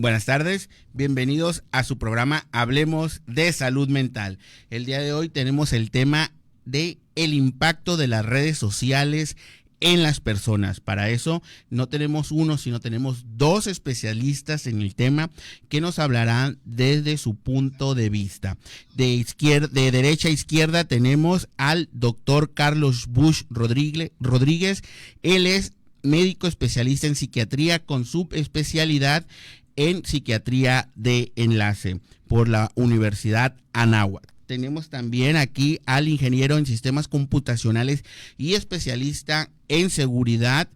Buenas tardes, bienvenidos a su programa Hablemos de Salud Mental. El día de hoy tenemos el tema de el impacto de las redes sociales en las personas. Para eso no tenemos uno, sino tenemos dos especialistas en el tema que nos hablarán desde su punto de vista. De derecha a izquierda tenemos al doctor Carlos Bush Rodríguez. Él es médico especialista en psiquiatría con subespecialidad en psiquiatría de enlace por la Universidad Anáhuac. Tenemos también aquí al ingeniero en sistemas computacionales y especialista en seguridad,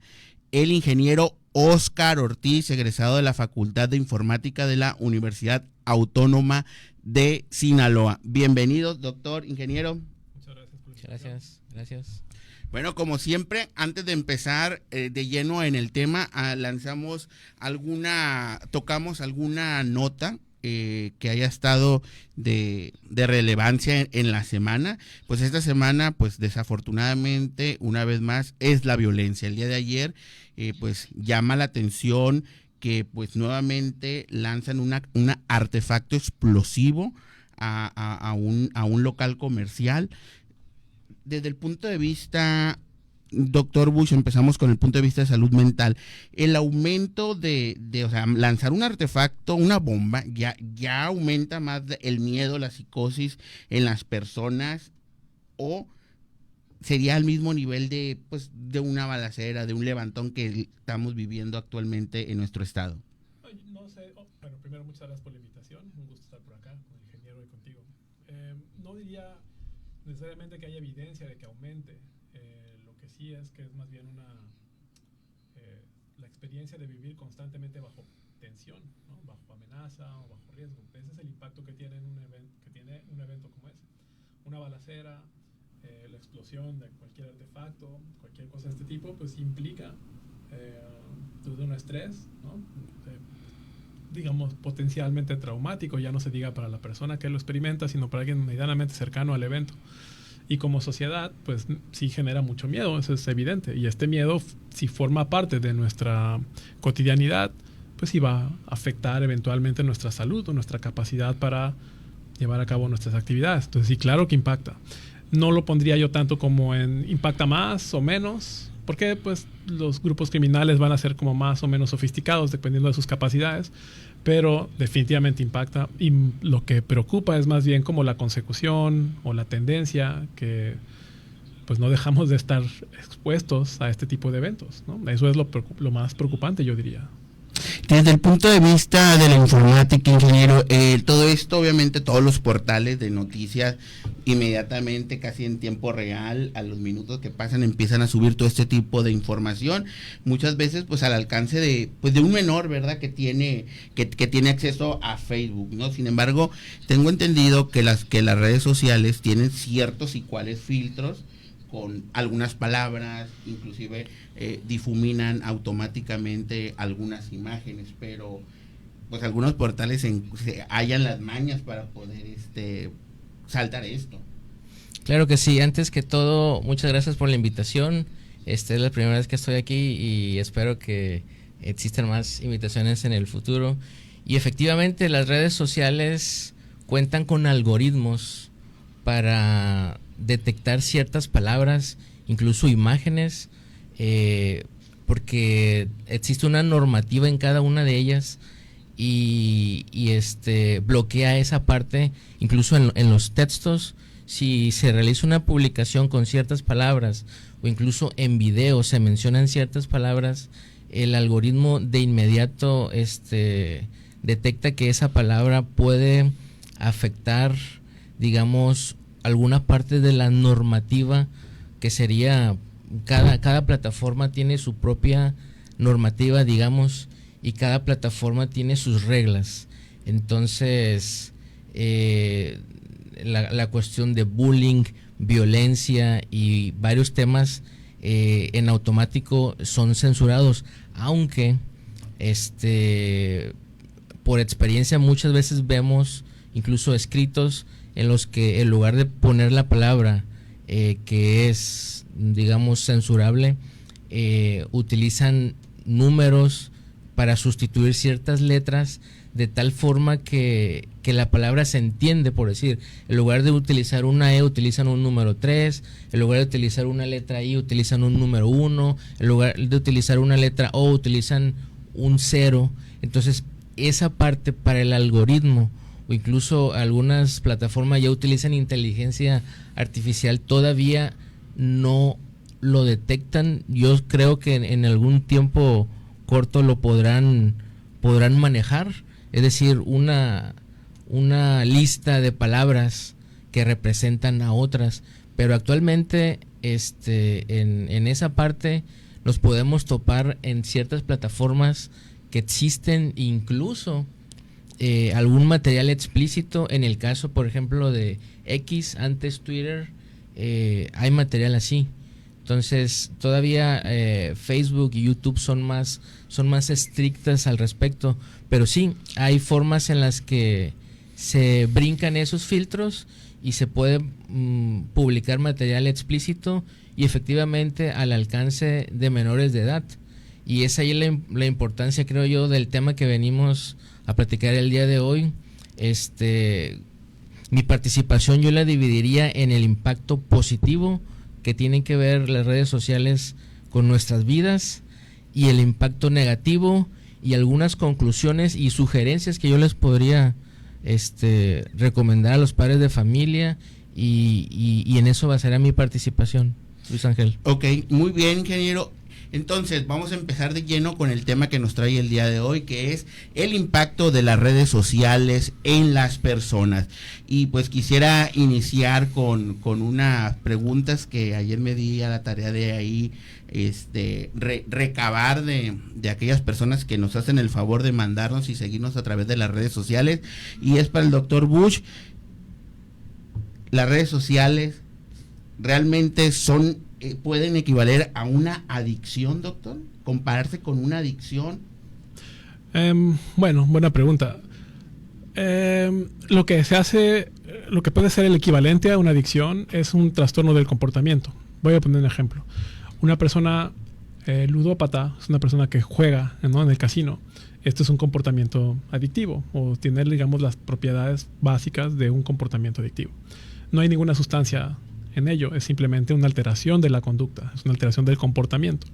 el ingeniero Óscar Ortiz, egresado de la Facultad de Informática de la Universidad Autónoma de Sinaloa. Bienvenido, doctor ingeniero. Muchas gracias. Muchas gracias. Bueno, como siempre, antes de empezar de lleno en el tema, tocamos alguna nota que haya estado de relevancia en la semana. Pues esta semana, pues desafortunadamente, una vez más, es la violencia. El día de ayer, pues llama la atención que pues nuevamente lanzan un artefacto explosivo a un local comercial. Desde el punto de vista, doctor Bush, empezamos con el punto de vista de salud mental. El aumento o sea, lanzar un artefacto, una bomba, ya aumenta más el miedo, la psicosis en las personas, o sería al mismo nivel de una balacera, de un levantón que estamos viviendo actualmente en nuestro estado. No sé, bueno, primero muchas gracias por la invitación, un gusto estar por acá con el ingeniero y contigo. No diría necesariamente que haya evidencia de que aumente, lo que sí es que es más bien la experiencia de vivir constantemente bajo tensión, ¿no? Bajo amenaza o bajo riesgo. Ese es el impacto que tiene un evento como ese. Una balacera, la explosión de cualquier artefacto, cualquier cosa de este tipo, pues implica un estrés, ¿no? Digamos, potencialmente traumático, ya no se diga para la persona que lo experimenta, sino para alguien medianamente cercano al evento. Y como sociedad, pues sí genera mucho miedo, eso es evidente. Y este miedo, si forma parte de nuestra cotidianidad, pues sí va a afectar eventualmente nuestra salud o nuestra capacidad para llevar a cabo nuestras actividades. Entonces sí, claro que impacta. No lo pondría yo tanto como en impacta más o menos, porque pues los grupos criminales van a ser como más o menos sofisticados dependiendo de sus capacidades, pero definitivamente impacta, y lo que preocupa es más bien como la consecución o la tendencia que pues no dejamos de estar expuestos a este tipo de eventos, ¿no? Eso es lo más preocupante, yo diría. Desde el punto de vista de la informática, ingeniero, todo esto, obviamente, todos los portales de noticias, inmediatamente, casi en tiempo real, a los minutos que pasan, empiezan a subir todo este tipo de información, muchas veces, pues, al alcance de un menor, ¿verdad?, que tiene acceso a Facebook, ¿no? Sin embargo, tengo entendido que las redes sociales tienen ciertos y cuáles filtros con algunas palabras, inclusive difuminan automáticamente algunas imágenes, pero pues algunos portales se hallan las mañas para poder saltar esto. Claro que sí. Antes que todo, muchas gracias por la invitación. Es la primera vez que estoy aquí y espero que existan más invitaciones en el futuro. Y efectivamente las redes sociales cuentan con algoritmos para detectar ciertas palabras, incluso imágenes, porque existe una normativa en cada una de ellas y bloquea esa parte, incluso en los textos. Si se realiza una publicación con ciertas palabras o incluso en video se mencionan ciertas palabras, el algoritmo de inmediato detecta que esa palabra puede afectar, digamos, alguna parte de la normativa, que sería cada plataforma tiene su propia normativa, digamos, y cada plataforma tiene sus reglas. Entonces la cuestión de bullying, violencia y varios temas en automático son censurados, aunque por experiencia muchas veces vemos incluso escritos en los que en lugar de poner la palabra que es, digamos, censurable, utilizan números para sustituir ciertas letras de tal forma que la palabra se entiende, por decir, en lugar de utilizar una E utilizan un número 3, en lugar de utilizar una letra I utilizan un número 1, en lugar de utilizar una letra O utilizan un 0. Entonces esa parte para el algoritmo, o incluso algunas plataformas ya utilizan inteligencia artificial, todavía no lo detectan. Yo creo que en algún tiempo corto lo podrán manejar, es decir, una lista de palabras que representan a otras, pero actualmente en esa parte nos podemos topar en ciertas plataformas que existen incluso algún material explícito. En el caso, por ejemplo, de X, antes Twitter, hay material así. Entonces todavía Facebook y YouTube son más estrictas al respecto, pero sí, hay formas en las que se brincan esos filtros y se puede publicar material explícito y efectivamente al alcance de menores de edad. Y es ahí la importancia, creo yo, del tema que venimos a platicar el día de hoy. Mi participación yo la dividiría en el impacto positivo que tienen que ver las redes sociales con nuestras vidas, y el impacto negativo y algunas conclusiones y sugerencias que yo les podría recomendar a los padres de familia, y en eso basará mi participación, Luis Ángel. Ok, muy bien, ingeniero. Entonces vamos a empezar de lleno con el tema que nos trae el día de hoy, que es el impacto de las redes sociales en las personas. Y pues quisiera iniciar con unas preguntas que ayer me di a la tarea de ahí recabar de aquellas personas que nos hacen el favor de mandarnos y seguirnos a través de las redes sociales. Y es para el doctor Bush. Las redes sociales realmente pueden equivaler a una adicción, doctor, compararse con una adicción. Bueno, buena pregunta. Lo que puede ser el equivalente a una adicción es un trastorno del comportamiento. Voy a poner un ejemplo. Una persona ludópata es una persona que juega, ¿no?, en el casino. Esto es un comportamiento adictivo, o tiene, digamos, las propiedades básicas de un comportamiento adictivo. No hay ninguna sustancia en ello, es simplemente una alteración de la conducta, es una alteración del comportamiento.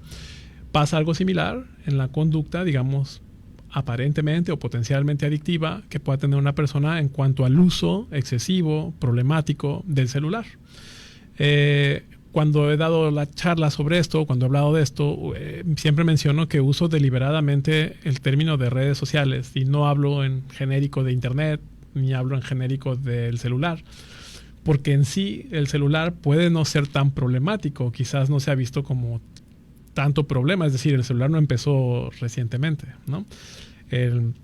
Pasa algo similar en la conducta, digamos, aparentemente o potencialmente adictiva, que pueda tener una persona en cuanto al uso excesivo, problemático del celular. Cuando he dado la charla sobre esto, cuando he hablado de esto, siempre menciono que uso deliberadamente el término de redes sociales, y no hablo en genérico de internet, ni hablo en genérico del celular, porque en sí el celular puede no ser tan problemático, quizás no se ha visto como tanto problema, es decir, el celular no empezó recientemente, ¿no? El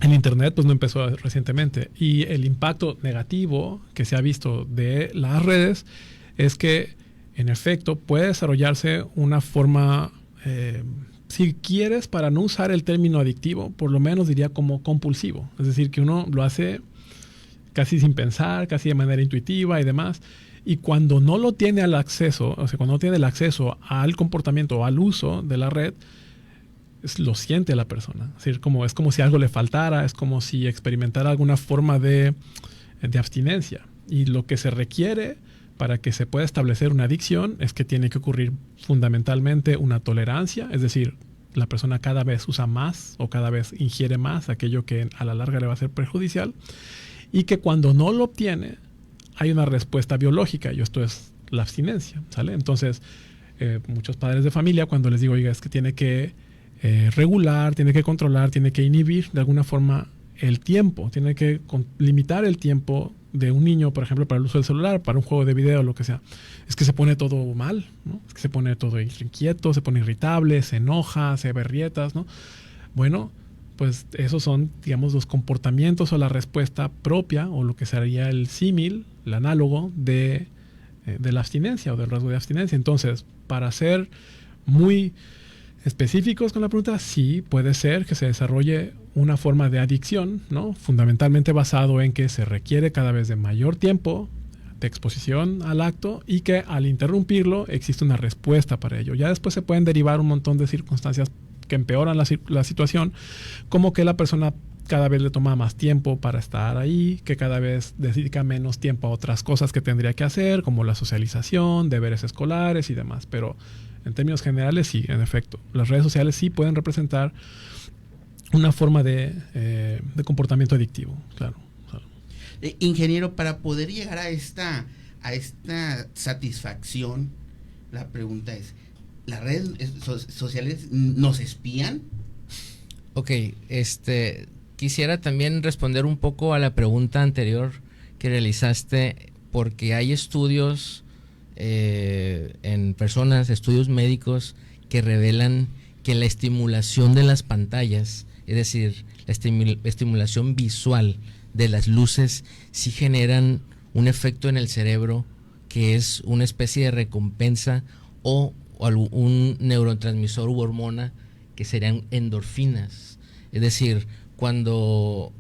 internet pues no empezó recientemente, y el impacto negativo que se ha visto de las redes es que en efecto puede desarrollarse una forma, si quieres, para no usar el término adictivo, por lo menos diría como compulsivo, es decir, que uno lo hace casi sin pensar, casi de manera intuitiva y demás. Y cuando no lo tiene al acceso, o sea, cuando no tiene el acceso al comportamiento o al uso de la red, lo siente la persona. Es decir, es como si algo le faltara, es como si experimentara alguna forma de abstinencia. Y lo que se requiere para que se pueda establecer una adicción es que tiene que ocurrir fundamentalmente una tolerancia, es decir, la persona cada vez usa más o cada vez ingiere más aquello que a la larga le va a ser perjudicial, y que cuando no lo obtiene hay una respuesta biológica, y esto es la abstinencia, ¿sale? Entonces, muchos padres de familia, cuando les digo, oiga, es que tiene que regular, tiene que controlar, tiene que inhibir de alguna forma el tiempo, tiene que limitar el tiempo de un niño, por ejemplo, para el uso del celular, para un juego de video, lo que sea, es que se pone todo mal, ¿no? Es que se pone todo inquieto, se pone irritable, se enoja, se berrietas, ¿no? Bueno, pues esos son, digamos, los comportamientos o la respuesta propia, o lo que sería el símil, el análogo de la abstinencia o del rasgo de abstinencia. Entonces, para ser muy específicos con la pregunta, sí puede ser que se desarrolle una forma de adicción, ¿no? Fundamentalmente basado en que se requiere cada vez de mayor tiempo de exposición al acto, y que al interrumpirlo existe una respuesta para ello. Ya después se pueden derivar un montón de circunstancias que empeoran la situación, como que la persona cada vez le toma más tiempo para estar ahí, que cada vez dedica menos tiempo a otras cosas que tendría que hacer, como la socialización, deberes escolares y demás. Pero en términos generales, sí, en efecto, las redes sociales sí pueden representar una forma de comportamiento adictivo, claro. Ingeniero, para poder llegar a esta satisfacción, la pregunta es, ¿las redes sociales nos espían? Ok, quisiera también responder un poco a la pregunta anterior que realizaste, porque hay estudios en personas, estudios médicos, que revelan que la estimulación de las pantallas, es decir, la estimulación visual de las luces, sí generan un efecto en el cerebro que es una especie de recompensa o un neurotransmisor u hormona que serían endorfinas. Es decir, cuando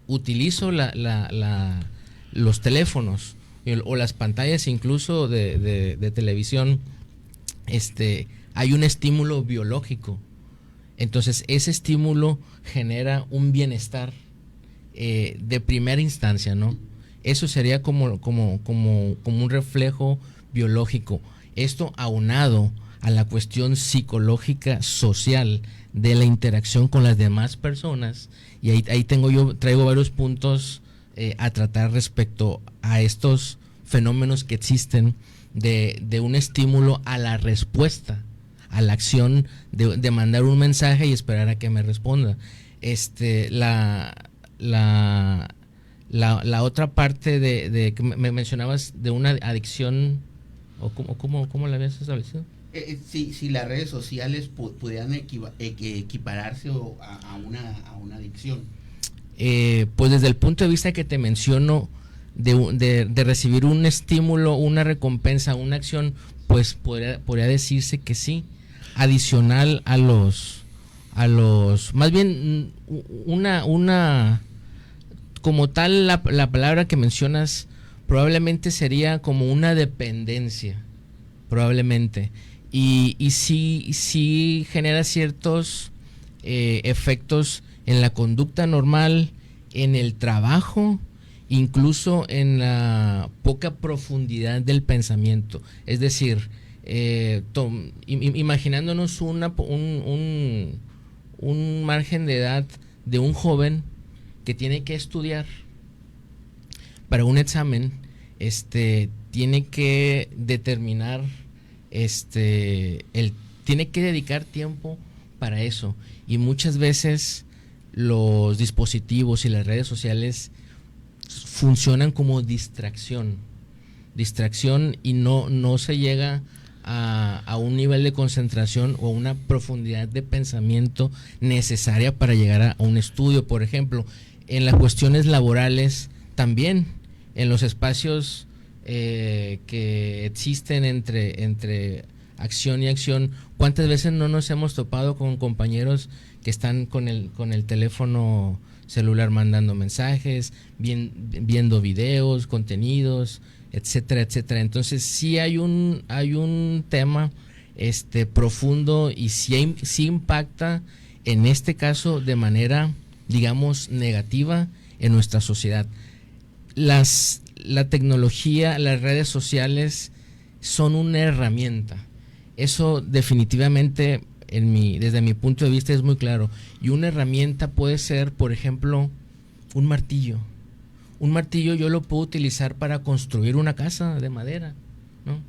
utilizo los teléfonos o las pantallas incluso de televisión, hay un estímulo biológico. Entonces ese estímulo genera un bienestar de primera instancia, ¿no? Eso sería como un reflejo biológico. Esto aunado a la cuestión psicológica social de la interacción con las demás personas, y ahí traigo varios puntos a tratar respecto a estos fenómenos que existen de un estímulo a la respuesta, a la acción de mandar un mensaje y esperar a que me responda. La otra parte de que me mencionabas de una adicción, o cómo la habías establecido. Si las redes sociales pudieran equipararse a una adicción. Pues desde el punto de vista que te menciono, de recibir un estímulo, una recompensa, una acción, pues podría decirse que sí, adicional a los más bien una como tal, la palabra que mencionas probablemente sería como una dependencia, probablemente, y sí genera ciertos efectos en la conducta normal, en el trabajo, incluso en la poca profundidad del pensamiento. Es decir, imaginándonos un margen de edad de un joven que tiene que estudiar para un examen, tiene que determinar, tiene que dedicar tiempo para eso, y muchas veces los dispositivos y las redes sociales funcionan como distracción y no se llega a un nivel de concentración o una profundidad de pensamiento necesaria para llegar a un estudio. Por ejemplo, en las cuestiones laborales también, en los espacios que existen entre acción y acción, ¿cuántas veces no nos hemos topado con compañeros que están con el teléfono celular mandando mensajes, viendo videos, contenidos, etcétera, etcétera? Entonces sí hay un tema profundo, y sí impacta en este caso de manera, digamos, negativa en nuestra sociedad. La tecnología, las redes sociales son una herramienta. Eso definitivamente desde mi punto de vista es muy claro. Y una herramienta puede ser, por ejemplo, un martillo. Un martillo yo lo puedo utilizar para construir una casa de madera, ¿no?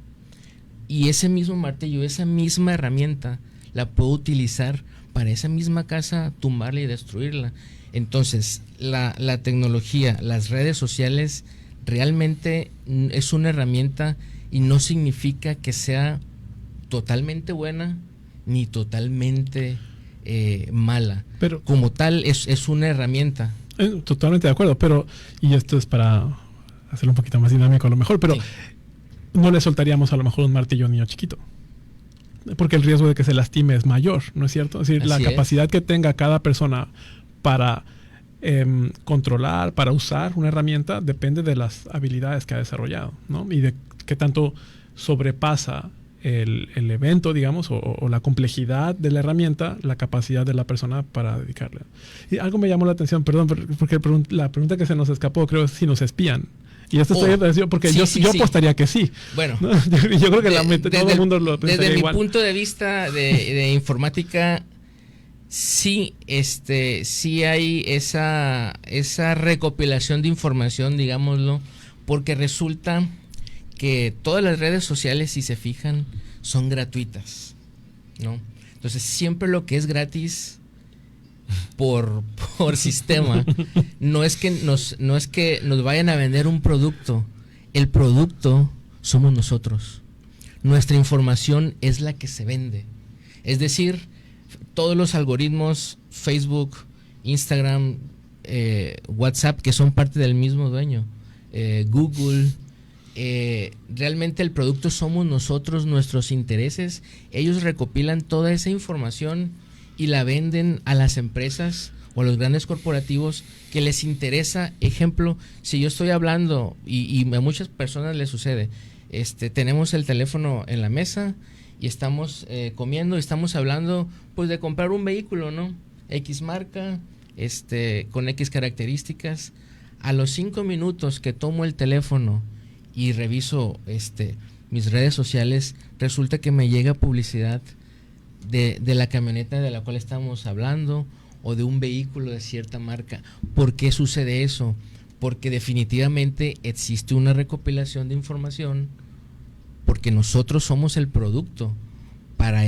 Y ese mismo martillo, esa misma herramienta, la puedo utilizar para esa misma casa, tumbarla y destruirla. Entonces, la tecnología, las redes sociales, realmente es una herramienta, y no significa que sea totalmente buena ni totalmente mala. Pero como tal es una herramienta. Totalmente de acuerdo, pero, y esto es para hacerlo un poquito más dinámico a lo mejor, pero sí, no le soltaríamos a lo mejor un martillo a un niño chiquito, porque el riesgo de que se lastime es mayor, ¿no es cierto? Es decir, la capacidad que tenga cada persona para controlar, para usar una herramienta, depende de las habilidades que ha desarrollado, ¿no? Y de qué tanto sobrepasa el evento, digamos, o la complejidad de la herramienta, la capacidad de la persona para dedicarle. Y algo me llamó la atención, perdón, porque la pregunta que se nos escapó, creo, es si nos espían. Y esto estoy agradecido porque yo apostaría que sí. Bueno, ¿no? Yo creo que todo el mundo lo pensaría desde igual. Mi punto de vista de informática, sí, sí hay esa recopilación de información, digámoslo, porque resulta que todas las redes sociales, si se fijan, son gratuitas, ¿no? Entonces, siempre lo que es gratis por sistema, no es que nos vayan a vender un producto. El producto somos nosotros. Nuestra información es la que se vende. Es decir, todos los algoritmos, Facebook, Instagram, WhatsApp, que son parte del mismo dueño, Google, realmente el producto somos nosotros, nuestros intereses. Ellos recopilan toda esa información y la venden a las empresas o a los grandes corporativos que les interesa. Ejemplo, si yo estoy hablando, y a muchas personas les sucede, tenemos el teléfono en la mesa y estamos comiendo y estamos hablando pues de comprar un vehículo, ¿no? X marca, con X características. A los 5 minutos que tomo el teléfono y reviso mis redes sociales, resulta que me llega publicidad de la camioneta de la cual estamos hablando o de un vehículo de cierta marca. ¿Por qué sucede eso? Porque definitivamente existe una recopilación de información, porque nosotros somos el producto para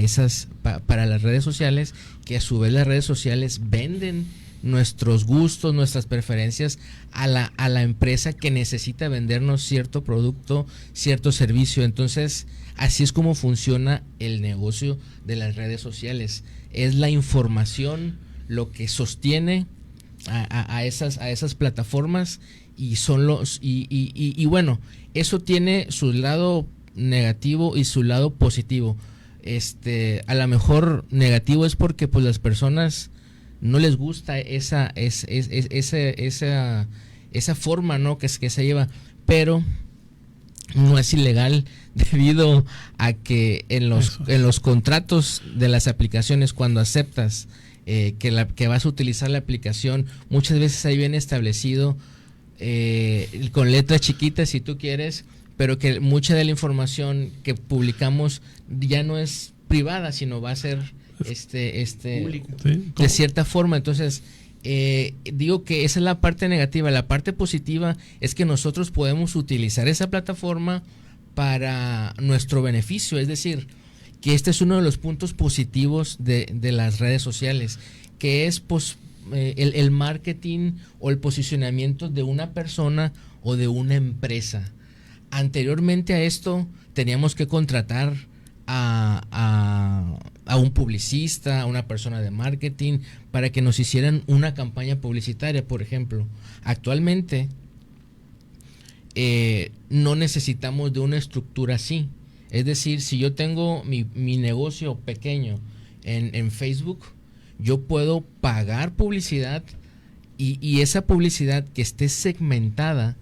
para las redes sociales, que a su vez las redes sociales venden nuestros gustos, nuestras preferencias a la empresa que necesita vendernos cierto producto, cierto servicio. Entonces, así es como funciona el negocio de las redes sociales. Es la información lo que sostiene a esas plataformas, y son y bueno, eso tiene su lado negativo y su lado positivo. A lo mejor negativo es porque pues las personas no les gusta esa forma, ¿no? que se lleva, pero no es ilegal, debido a que en los contratos de las aplicaciones, cuando aceptas que vas a utilizar la aplicación, muchas veces ahí viene establecido con letras chiquitas, si tú quieres, pero que mucha de la información que publicamos ya no es privada, sino va a ser pública, de cierta forma. Entonces, digo que esa es la parte negativa. La parte positiva es que nosotros podemos utilizar esa plataforma para nuestro beneficio. Es decir, que este es uno de los puntos positivos de las redes sociales, que es el marketing o el posicionamiento de una persona o de una empresa. Anteriormente a esto teníamos que contratar a un publicista, a una persona de marketing, para que nos hicieran una campaña publicitaria, por ejemplo. Actualmente no necesitamos de una estructura así. Es decir, si yo tengo mi negocio pequeño en Facebook, yo puedo pagar publicidad y esa publicidad que esté segmentada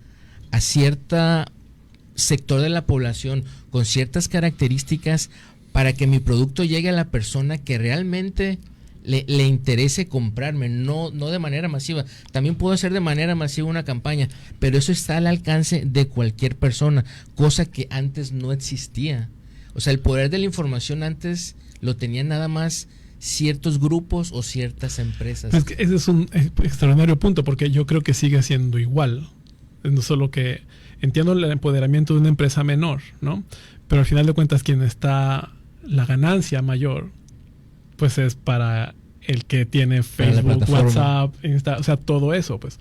a cierto sector de la población con ciertas características, para que mi producto llegue a la persona que realmente le interese comprarme, no de manera masiva. También puedo hacer de manera masiva una campaña, pero eso está al alcance de cualquier persona, cosa que antes no existía. O sea, el poder de la información antes lo tenían nada más ciertos grupos o ciertas empresas. Es que ese es un extraordinario punto, porque yo creo que sigue siendo igual. No solo que entiendo el empoderamiento de una empresa menor, ¿no? Pero al final de cuentas, quien está la ganancia mayor, pues es para el que tiene Facebook, WhatsApp, Insta, o sea, todo eso, pues.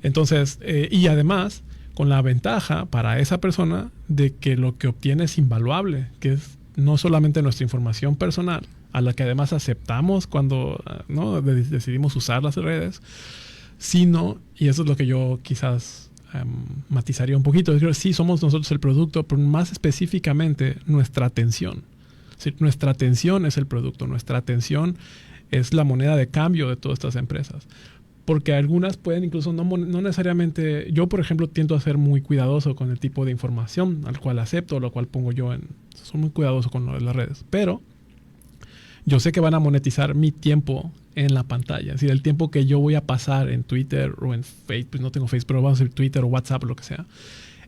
Entonces, y además, con la ventaja para esa persona de que lo que obtiene es invaluable, que es no solamente nuestra información personal, a la que además aceptamos cuando ¿no? decidimos usar las redes, sino, y eso es lo que yo quizás matizaría un poquito, es que sí somos nosotros el producto, pero más específicamente nuestra atención. Sí, nuestra atención es el producto, nuestra atención es la moneda de cambio de todas estas empresas. porque algunas pueden incluso no necesariamente... Yo, por ejemplo, tiendo a ser muy cuidadoso con el tipo de información al cual acepto, lo cual pongo yo en... Soy muy cuidadoso con lo de las redes, pero yo sé que van a monetizar mi tiempo en la pantalla. Es decir, el tiempo que yo voy a pasar en Twitter o en Facebook, pues no tengo Facebook, pero vamos a decir Twitter o WhatsApp o lo que sea.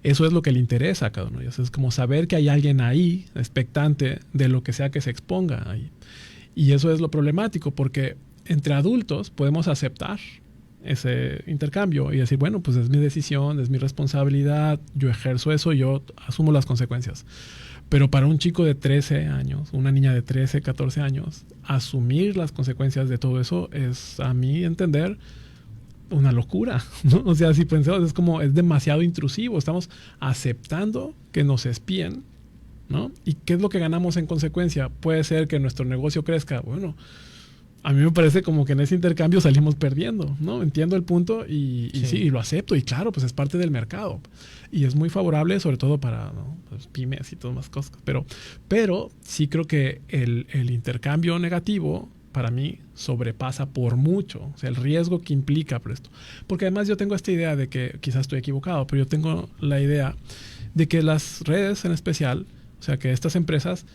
Eso es lo que le interesa a cada uno de ellos. Es como saber que hay alguien ahí, expectante de lo que sea que se exponga ahí. Y eso es lo problemático, porque entre adultos podemos aceptar ese intercambio y decir, bueno, pues es mi decisión, es mi responsabilidad, yo ejerzo eso, yo asumo las consecuencias. Pero para un chico de 13 años, una niña de 13, 14 años, asumir las consecuencias de todo eso es, a mi entender, una locura, ¿no? O sea, si pensamos, es demasiado intrusivo. Estamos aceptando que nos espíen, ¿no? ¿Y qué es lo que ganamos en consecuencia? Puede ser que nuestro negocio crezca. Bueno, a mí me parece como que en ese intercambio salimos perdiendo, ¿no? Entiendo el punto y sí, y lo acepto. Y claro, pues es parte del mercado. Y es muy favorable, sobre todo para, ¿no?, pues pymes y todas más cosas. Pero sí creo que el intercambio negativo, para mí, sobrepasa por mucho, o sea, el riesgo que implica por esto. Porque además yo tengo esta idea de que, quizás estoy equivocado, pero yo tengo la idea de que las redes en especial, o sea, que estas empresas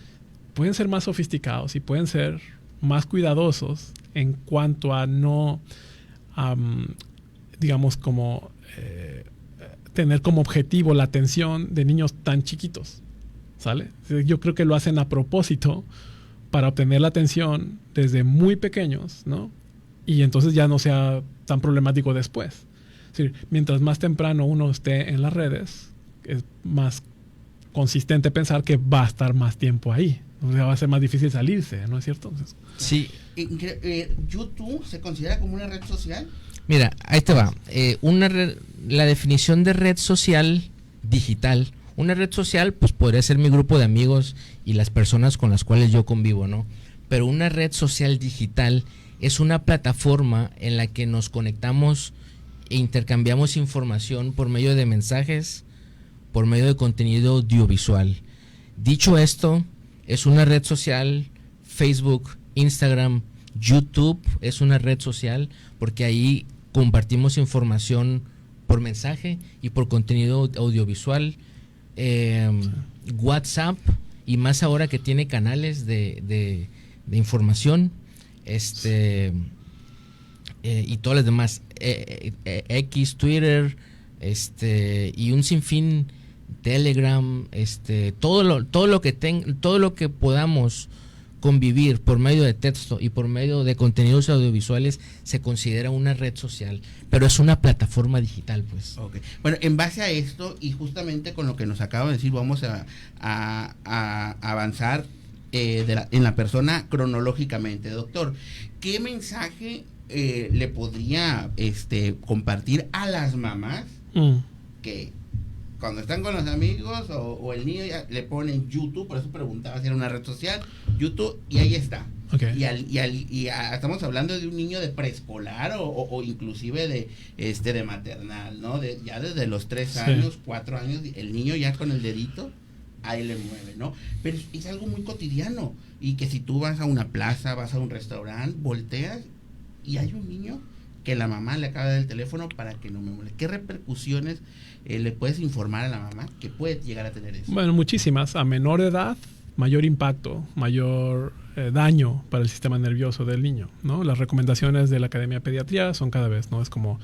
pueden ser más sofisticados y pueden ser más cuidadosos en cuanto a no, digamos, como tener como objetivo la atención de niños tan chiquitos, ¿sale? Yo creo que lo hacen a propósito para obtener la atención desde muy pequeños, ¿no? Y entonces ya no sea tan problemático después. Es decir, mientras más temprano uno esté en las redes, es más consistente pensar que va a estar más tiempo ahí. O sea, va a ser más difícil salirse, ¿no es cierto? Entonces, sí. ¿YouTube se considera como una red social? Mira, ahí te va. La definición de red social digital. Una red social, pues podría ser mi grupo de amigos y las personas con las cuales yo convivo, ¿no? Pero una red social digital es una plataforma en la que nos conectamos e intercambiamos información por medio de mensajes, por medio de contenido audiovisual. Dicho esto, es una red social, Facebook, Instagram, YouTube es una red social porque ahí compartimos información por mensaje y por contenido audiovisual. WhatsApp, y más ahora que tiene canales de información, y todas las demás, X, Twitter, y un sinfín, Telegram, todo lo que podamos convivir por medio de texto y por medio de contenidos audiovisuales se considera una red social, pero es una plataforma digital, pues. Okay. Bueno, en base a esto y justamente con lo que nos acaba de decir, vamos a avanzar en la persona cronológicamente. Doctor, ¿qué mensaje le podría compartir a las mamás que cuando están con los amigos o el niño ya le ponen YouTube? Por eso preguntaba si era una red social, YouTube, y ahí está. Okay. Estamos hablando de un niño de preescolar o inclusive de maternal, ¿no? Ya desde los 3 años, 4 años, el niño ya con el dedito ahí le mueve, ¿no? Pero es algo muy cotidiano, y que si tú vas a una plaza, vas a un restaurante, volteas y hay un niño que la mamá le acaba de dar el teléfono para que no me moleste. ¿Qué repercusiones le puedes informar a la mamá que puede llegar a tener eso? Bueno, muchísimas. A menor edad, mayor impacto, mayor daño para el sistema nervioso del niño, ¿no? Las recomendaciones de la Academia de Pediatría son cada vez, ¿no? Es como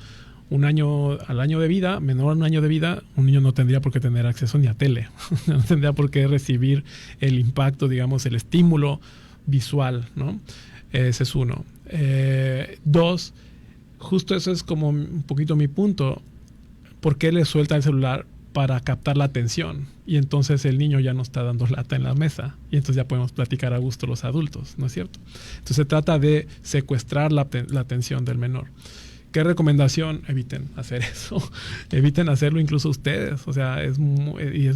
al año de vida, menor a un año de vida, un niño no tendría por qué tener acceso ni a tele. No tendría por qué recibir el impacto, digamos, el estímulo visual, ¿no? Ese es uno. 2, justo eso es como un poquito mi punto. ¿Por qué le suelta el celular? Para captar la atención, y entonces el niño ya no está dando lata en la mesa, y entonces ya podemos platicar a gusto los adultos, ¿no es cierto? Entonces se trata de secuestrar la atención del menor. ¿Qué recomendación? Eviten hacer eso. Eviten hacerlo incluso ustedes. O sea, es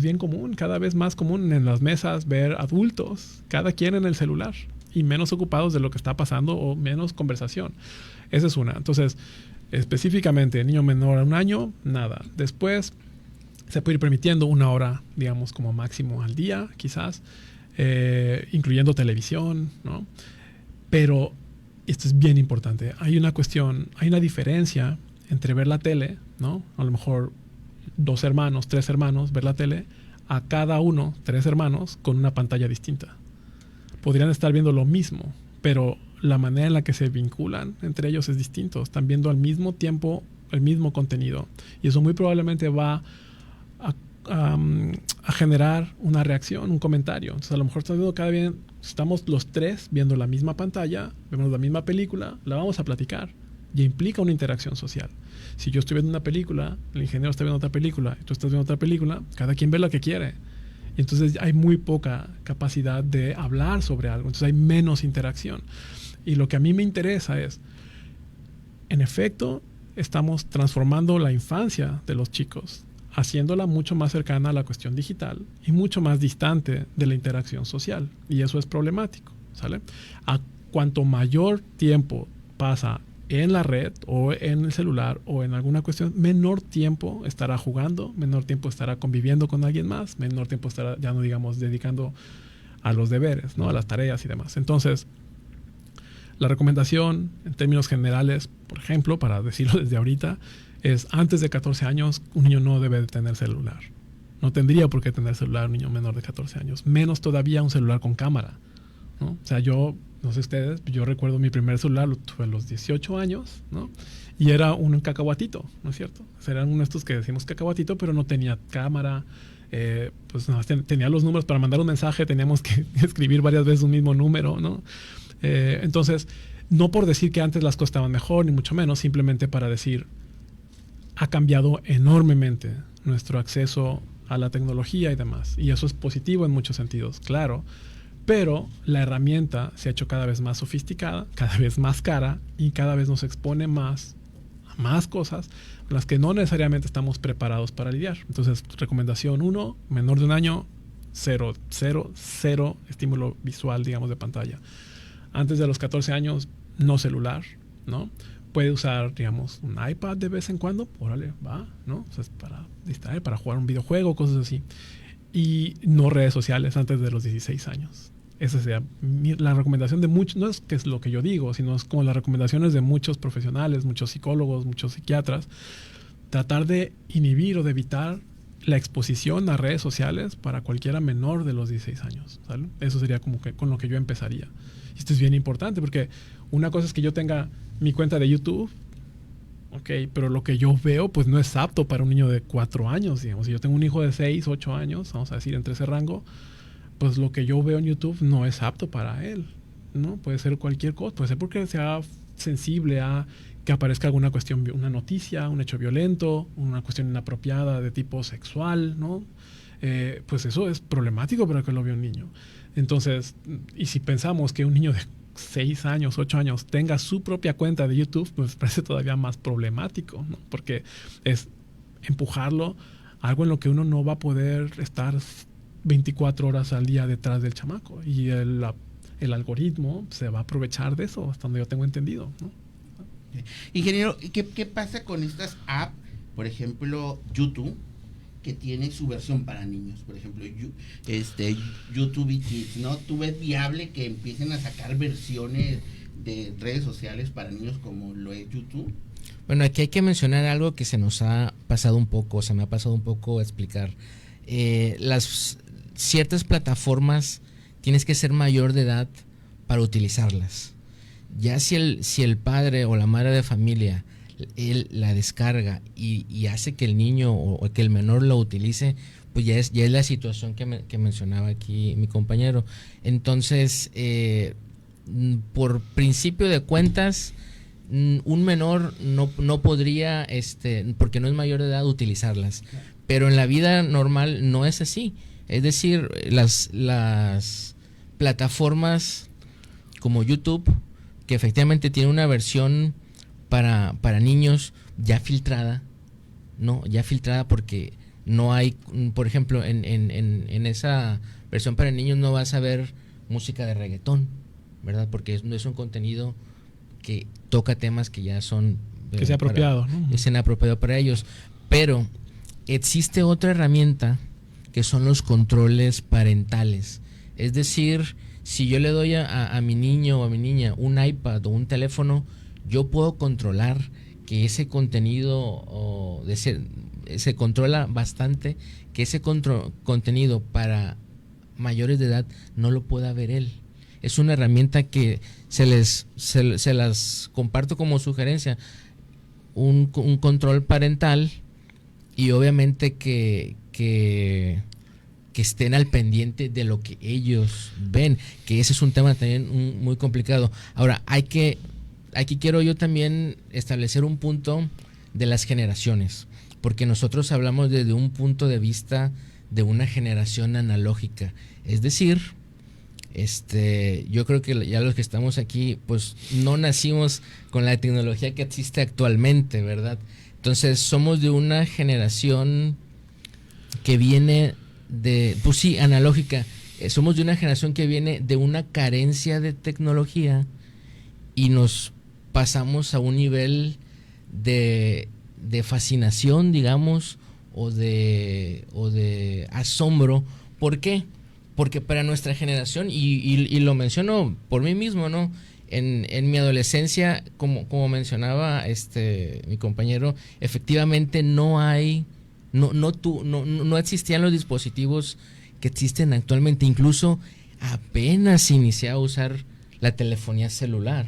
bien común, cada vez más común en las mesas ver adultos, cada quien en el celular, y menos ocupados de lo que está pasando o menos conversación. Esa es una. Entonces, específicamente, niño menor a un año, nada. Después, se puede ir permitiendo 1 hora, digamos, como máximo al día, quizás, incluyendo televisión, ¿no? Pero y esto es bien importante, hay una diferencia entre ver la tele, ¿no? A lo mejor 2 hermanos, 3 hermanos, ver la tele, a cada uno, 3 hermanos, con una pantalla distinta. Podrían estar viendo lo mismo, pero la manera en la que se vinculan entre ellos es distinto. Están viendo al mismo tiempo el mismo contenido. Y eso muy probablemente va a generar una reacción, un comentario. Entonces a lo mejor estamos los 3 viendo la misma pantalla, vemos la misma película, la vamos a platicar. Y implica una interacción social. Si yo estoy viendo una película, el ingeniero está viendo otra película, y tú estás viendo otra película, cada quien ve lo que quiere. Y entonces hay muy poca capacidad de hablar sobre algo. Entonces hay menos interacción. Y lo que a mí me interesa es, en efecto, estamos transformando la infancia de los chicos, haciéndola mucho más cercana a la cuestión digital y mucho más distante de la interacción social. Y eso es problemático, ¿sale? A cuanto mayor tiempo pasa en la red o en el celular o en alguna cuestión, menor tiempo estará jugando, menor tiempo estará conviviendo con alguien más, menor tiempo estará, ya no digamos, dedicando a los deberes, ¿no? A las tareas y demás. Entonces, la recomendación en términos generales, por ejemplo, para decirlo desde ahorita, es antes de 14 años un niño no debe de tener celular. No tendría por qué tener celular un niño menor de 14 años, menos todavía un celular con cámara, ¿no? O sea, yo, no sé ustedes, yo recuerdo mi primer celular, lo tuve a los 18 años, ¿no? Y era un cacahuatito, ¿no es cierto? O sea, eran uno de estos que decimos cacahuatito, pero no tenía cámara, pues no, tenía los números para mandar un mensaje, teníamos que escribir varias veces un mismo número, ¿no? Entonces, no por decir que antes las cosas estaban mejor, ni mucho menos, simplemente para decir, ha cambiado enormemente nuestro acceso a la tecnología y demás. Y eso es positivo en muchos sentidos, claro. Pero la herramienta se ha hecho cada vez más sofisticada, cada vez más cara y cada vez nos expone más a más cosas con las que no necesariamente estamos preparados para lidiar. Entonces, recomendación 1, menor de 1 año, cero estímulo visual, digamos, de pantalla. Antes de los 14 años, no celular, ¿no? Puede usar, digamos, un iPad de vez en cuando, órale, va, ¿no? O sea, es para distraer, para jugar un videojuego, cosas así. Y no redes sociales antes de los 16 años. Esa sería la recomendación de muchos, no es que es lo que yo digo, sino es como las recomendaciones de muchos profesionales, muchos psicólogos, muchos psiquiatras. Tratar de inhibir o de evitar la exposición a redes sociales para cualquiera menor de los 16 años, ¿sale? Eso sería como que con lo que yo empezaría. Y esto es bien importante porque una cosa es que yo tenga mi cuenta de YouTube, ok, pero lo que yo veo pues no es apto para un niño de 4 años, digamos. Si yo tengo un hijo de 6, 8 años, vamos a decir entre ese rango, pues lo que yo veo en YouTube no es apto para él, ¿no? Puede ser cualquier cosa, puede ser porque sea sensible a que aparezca alguna cuestión, una noticia, un hecho violento, una cuestión inapropiada de tipo sexual, ¿no? Pues eso es problemático para que lo vea un niño. Entonces, y si pensamos que un niño de 6 años, 8 años tenga su propia cuenta de YouTube, pues parece todavía más problemático, ¿no? Porque es empujarlo a algo en lo que uno no va a poder estar 24 horas al día detrás del chamaco. Y el algoritmo se va a aprovechar de eso, hasta donde yo tengo entendido, ¿no? Ingeniero, ¿qué pasa con estas apps? Por ejemplo, YouTube, que tiene su versión para niños. Por ejemplo, YouTube y Kids, ¿no? ¿Tú ves viable que empiecen a sacar versiones de redes sociales para niños como lo es YouTube? Bueno, aquí hay que mencionar algo que se nos ha pasado un poco, se me ha pasado un poco a explicar. Las ciertas plataformas tienes que ser mayor de edad para utilizarlas. Ya si el padre o la madre de familia él la descarga y hace que el niño o que el menor lo utilice, pues ya es la situación que mencionaba aquí mi compañero. Entonces, por principio de cuentas, un menor no podría, porque no es mayor de edad, utilizarlas. Pero en la vida normal no es así. Es decir, las plataformas como YouTube, que efectivamente tiene una versión para niños ya filtrada, ¿no? Ya filtrada porque no hay, por ejemplo, en esa versión para niños no vas a ver música de reggaetón, ¿verdad? Porque es un contenido que toca temas que ya son... que sea apropiado, ¿no? Es inapropiado para ellos. Pero existe otra herramienta que son los controles parentales. Es decir, Si yo le doy a mi niño o a mi niña un iPad o un teléfono, yo puedo controlar que ese contenido se controla bastante, que ese contenido para mayores de edad no lo pueda ver él. Es una herramienta que se las comparto como sugerencia, un control parental, y obviamente que estén al pendiente de lo que ellos ven, que ese es un tema también muy complicado. Ahora, aquí quiero yo también establecer un punto de las generaciones, porque nosotros hablamos desde un punto de vista de una generación analógica, es decir, yo creo que ya los que estamos aquí, pues no nacimos con la tecnología que existe actualmente, ¿verdad? Entonces somos de una generación que viene pues sí, analógica. Somos de una generación que viene de una carencia de tecnología y nos pasamos a un nivel de fascinación, digamos, o de asombro. ¿Por qué? Porque para nuestra generación, y lo menciono por mí mismo, ¿no? En mi adolescencia, como mencionaba mi compañero, efectivamente no existían los dispositivos que existen actualmente. Incluso apenas iniciaba a usar la telefonía celular,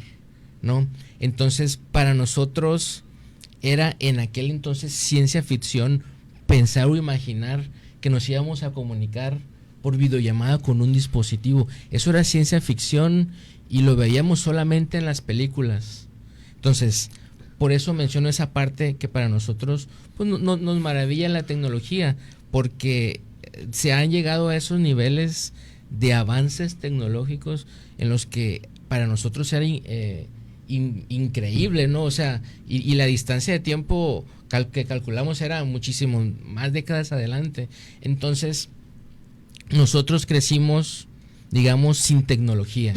¿no? Entonces, para nosotros era en aquel entonces ciencia ficción pensar o imaginar que nos íbamos a comunicar por videollamada con un dispositivo. Eso era ciencia ficción y lo veíamos solamente en las películas. Entonces, por eso menciono esa parte que para nosotros pues, nos maravilla la tecnología, porque se han llegado a esos niveles de avances tecnológicos en los que para nosotros era increíble, ¿no? O sea, y la distancia de tiempo que calculamos era muchísimo más décadas adelante. Entonces, nosotros crecimos, digamos, sin tecnología.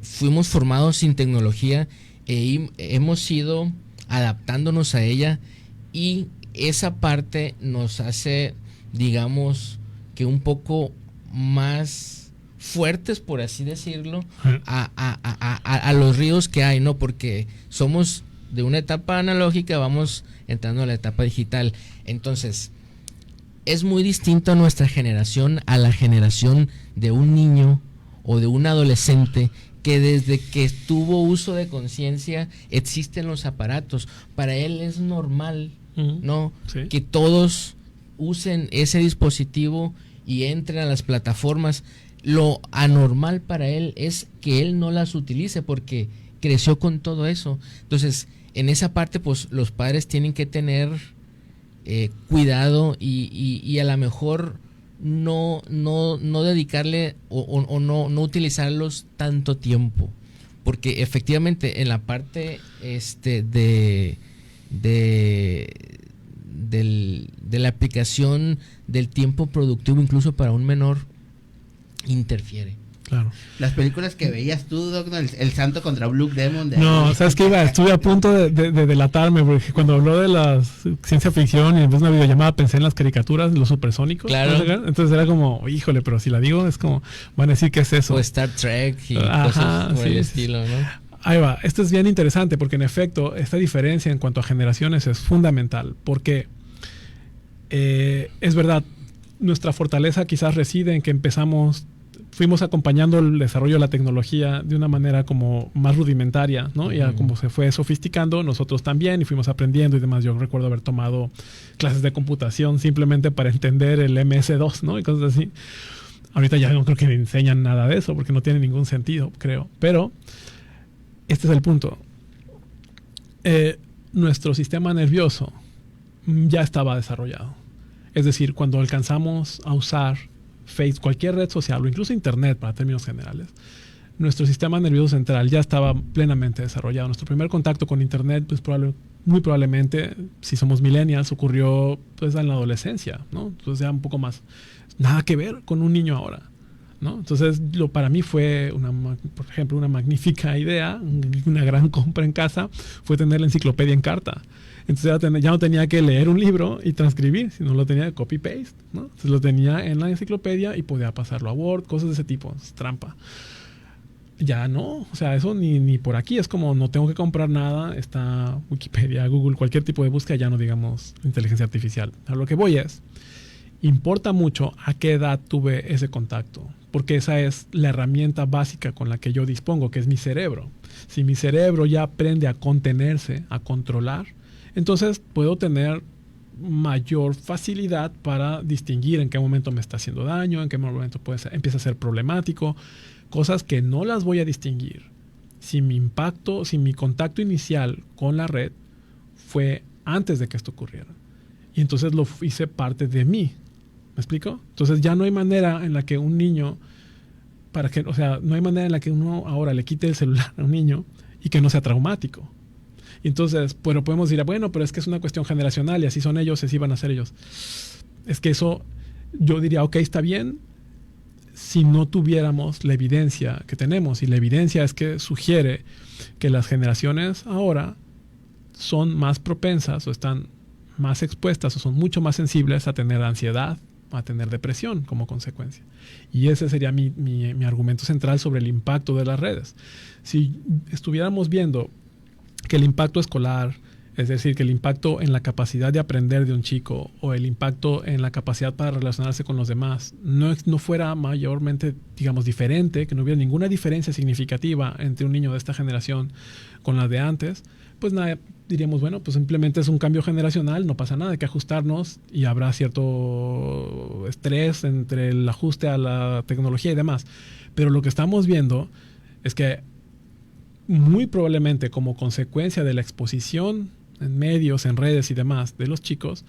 Fuimos formados sin tecnología e hemos ido adaptándonos a ella, y esa parte nos hace, digamos, que un poco más fuertes, por así decirlo, a los ríos que hay, ¿no? Porque somos de una etapa analógica, vamos entrando a la etapa digital. Entonces, es muy distinto a nuestra generación, a la generación de un niño o de un adolescente que desde que tuvo uso de conciencia existen los aparatos. Para él es normal, ¿no? Sí. Que todos usen ese dispositivo y entren a las plataformas. Lo anormal para él es que él no las utilice porque creció con todo eso. Entonces, en esa parte, pues los padres tienen que tener cuidado y a lo mejor no dedicarle o no utilizarlos tanto tiempo, porque efectivamente en la parte de la aplicación del tiempo productivo, incluso para un menor, interfiere. Claro. Las películas que veías tú, Doc, el Santo contra Blue Demon. No, ¿sabes qué? Estuve a punto de delatarme, porque cuando habló de la ciencia ficción y en vez de una videollamada pensé en las caricaturas, los supersónicos. Claro. ¿No? Entonces era como, híjole, pero si la digo es como, van a decir ¿qué es eso? O Star Trek y cosas por el estilo, ¿no? Ahí va. Esto es bien interesante porque en efecto esta diferencia en cuanto a generaciones es fundamental, porque es verdad, nuestra fortaleza quizás reside en que fuimos acompañando el desarrollo de la tecnología de una manera como más rudimentaria, ¿no? Y como se fue sofisticando, nosotros también, y fuimos aprendiendo y demás. Yo recuerdo haber tomado clases de computación simplemente para entender el MS2, ¿no? Y cosas así. Ahorita ya no creo que me enseñan nada de eso, porque no tiene ningún sentido, creo. Pero este es el punto. Nuestro sistema nervioso ya estaba desarrollado. Es decir, cuando alcanzamos a usar Facebook, cualquier red social o incluso Internet para términos generales, nuestro sistema nervioso central ya estaba plenamente desarrollado. Nuestro primer contacto con Internet, pues muy probablemente, si somos millennials, ocurrió pues en la adolescencia, ¿no? Entonces ya un poco más, nada que ver con un niño ahora. ¿no? Entonces, para mí fue, por ejemplo, una magnífica idea, una gran compra en casa, fue tener la enciclopedia en carta. Entonces ya no tenía que leer un libro y transcribir, sino lo tenía de copy-paste, ¿no? Entonces lo tenía en la enciclopedia y podía pasarlo a Word, cosas de ese tipo, es trampa. Ya no, o sea, eso ni por aquí, es como no tengo que comprar nada, está Wikipedia, Google, cualquier tipo de búsqueda, ya no digamos inteligencia artificial. A lo que voy importa mucho a qué edad tuve ese contacto, porque esa es la herramienta básica con la que yo dispongo, que es mi cerebro. Si mi cerebro ya aprende a contenerse, a controlar, entonces puedo tener mayor facilidad para distinguir en qué momento me está haciendo daño, en qué momento empieza a ser problemático, cosas que no las voy a distinguir si mi contacto inicial con la red fue antes de que esto ocurriera. Y entonces lo hice parte de mí. ¿Me explico? Entonces ya no hay manera en la que un niño, no hay manera en la que uno ahora le quite el celular a un niño y que no sea traumático. Y entonces, pero podemos decir, bueno, pero es que es una cuestión generacional y así son ellos, así van a ser ellos. Es que eso, yo diría, ok, está bien, si no tuviéramos la evidencia que tenemos. Y la evidencia es que sugiere que las generaciones ahora son más propensas o están más expuestas o son mucho más sensibles a tener ansiedad, a tener depresión como consecuencia. Y ese sería mi argumento central sobre el impacto de las redes. Si estuviéramos viendo que el impacto escolar, es decir, que el impacto en la capacidad de aprender de un chico o el impacto en la capacidad para relacionarse con los demás no fuera mayormente, digamos, diferente, que no hubiera ninguna diferencia significativa entre un niño de esta generación con la de antes, pues nada, diríamos, bueno, pues simplemente es un cambio generacional, no pasa nada, hay que ajustarnos y habrá cierto estrés entre el ajuste a la tecnología y demás. Pero lo que estamos viendo es que muy probablemente como consecuencia de la exposición en medios, en redes y demás de los chicos,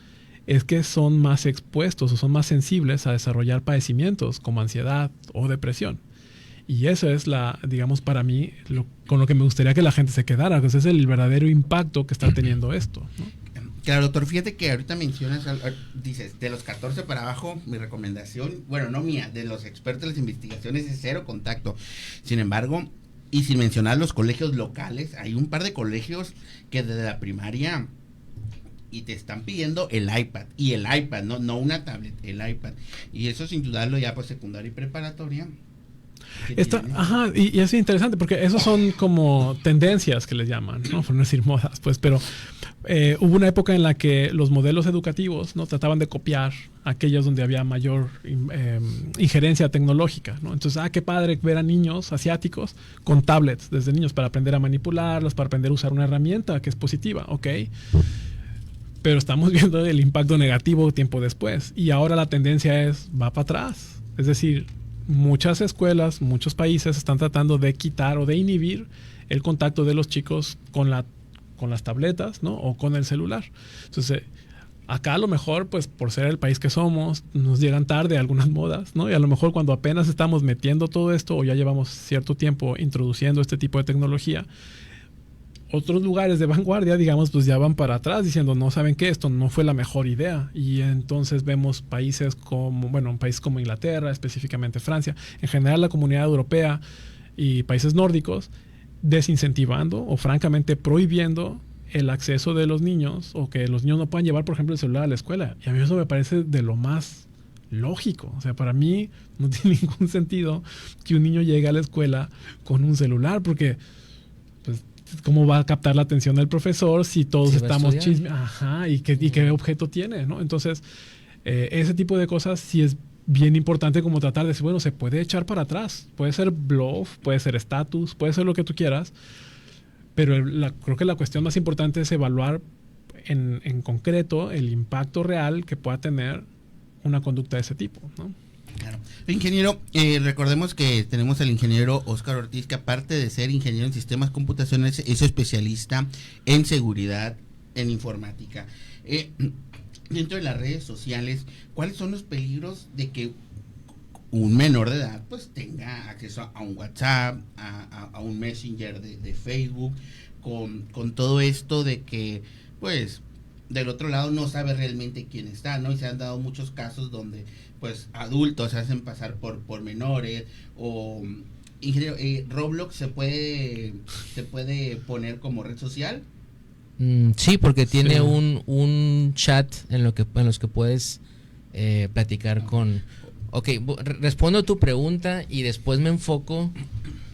es que son más expuestos o son más sensibles a desarrollar padecimientos como ansiedad o depresión. Y eso es digamos, para mí, con lo que me gustaría que la gente se quedara, que ese es el verdadero impacto que está teniendo esto, ¿no? Claro, doctor, fíjate que ahorita mencionas, dices, de los 14 para abajo, mi recomendación, bueno, no mía, de los expertos de las investigaciones es 0 contacto. Sin embargo, y sin mencionar los colegios locales, hay un par de colegios que desde la primaria y te están pidiendo el iPad, y el iPad, no una tablet, el iPad. Y eso sin dudarlo ya pues secundaria y preparatoria. Y es interesante porque esos son como tendencias que les llaman, ¿no? Por no decir modas, pues, pero hubo una época en la que los modelos educativos, ¿no?, trataban de copiar aquellos donde había mayor injerencia tecnológica, ¿no? Entonces, qué padre ver a niños asiáticos con tablets desde niños para aprender a manipularlos, para aprender a usar una herramienta que es positiva, ¿ok? Pero estamos viendo el impacto negativo tiempo después y ahora la tendencia va para atrás, es decir, muchas escuelas, muchos países están tratando de quitar o de inhibir el contacto de los chicos con las tabletas, ¿no?, o con el celular. Entonces, acá a lo mejor, pues por ser el país que somos, nos llegan tarde algunas modas, ¿no? Y a lo mejor cuando apenas estamos metiendo todo esto o ya llevamos cierto tiempo introduciendo este tipo de tecnología, otros lugares de vanguardia, digamos, pues ya van para atrás diciendo, no, ¿saben qué? Esto no fue la mejor idea. Y entonces vemos países un país como Inglaterra, específicamente Francia, en general la comunidad europea y países nórdicos, desincentivando o francamente prohibiendo el acceso de los niños o que los niños no puedan llevar, por ejemplo, el celular a la escuela. Y a mí eso me parece de lo más lógico. O sea, para mí no tiene ningún sentido que un niño llegue a la escuela con un celular porque, pues, ¿cómo va a captar la atención del profesor si todos estamos chisme? Ajá, ¿y qué objeto tiene, ¿no? Entonces, ese tipo de cosas sí es bien importante como tratar de decir, bueno, se puede echar para atrás. Puede ser bluff, puede ser estatus, puede ser lo que tú quieras, pero creo que la cuestión más importante es evaluar en concreto el impacto real que pueda tener una conducta de ese tipo, ¿no? Claro. Ingeniero, recordemos que tenemos al ingeniero Óscar Ortiz, que aparte de ser ingeniero en sistemas computacionales, es especialista en seguridad en informática. Dentro de las redes sociales, ¿cuáles son los peligros de que un menor de edad pues tenga acceso a un WhatsApp, a un Messenger de Facebook, con todo esto de que pues del otro lado no sabe realmente quién está, ¿no? Y se han dado muchos casos donde pues adultos se hacen pasar por menores o ingeniero, Roblox se puede poner como red social. Sí, porque tiene Sí. un chat en los que puedes platicar con... Ok, respondo tu pregunta y después me enfoco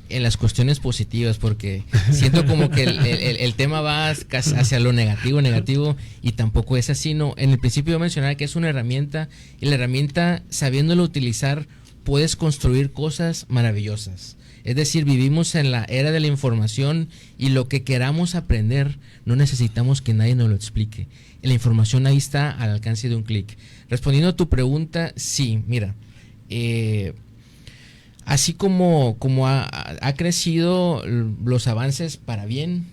en las cuestiones positivas, porque siento como que el tema va hacia lo negativo, y tampoco es así, ¿no? En el principio yo mencionaba que es una herramienta, y la herramienta, sabiéndolo utilizar, puedes construir cosas maravillosas. Es decir, vivimos en la era de la información, y lo que queramos aprender no necesitamos que nadie nos lo explique. La información ahí está al alcance de un clic. Respondiendo a tu pregunta, sí, mira, así como ha crecido los avances para bien,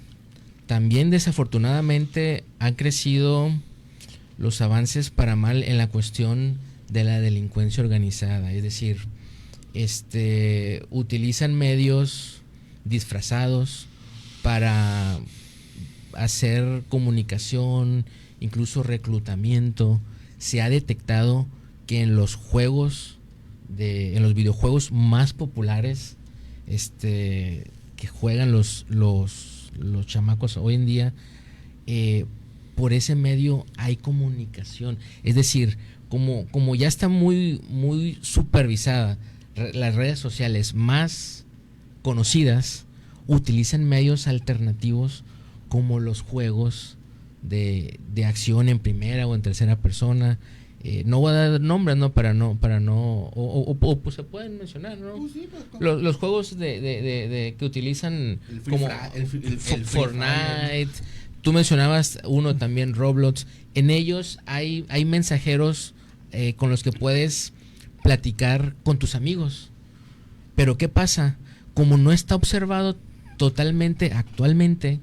también desafortunadamente han crecido los avances para mal en la cuestión de la delincuencia organizada. Es decir, utilizan medios disfrazados para hacer comunicación, incluso reclutamiento. Se ha detectado que en los videojuegos más populares que juegan los chamacos hoy en día, por ese medio hay comunicación. Es decir, como ya está muy, muy supervisada, las redes sociales más conocidas utilizan medios alternativos como los juegos de acción en primera o en tercera persona. No voy a dar nombres, ¿no? Para no pues se pueden mencionar, ¿no? Sí, pues, Los juegos de que utilizan el como Free Fortnite. Tú mencionabas uno también, Roblox. En ellos hay mensajeros con los que puedes platicar con tus amigos. Pero ¿qué pasa? Como no está observado totalmente actualmente,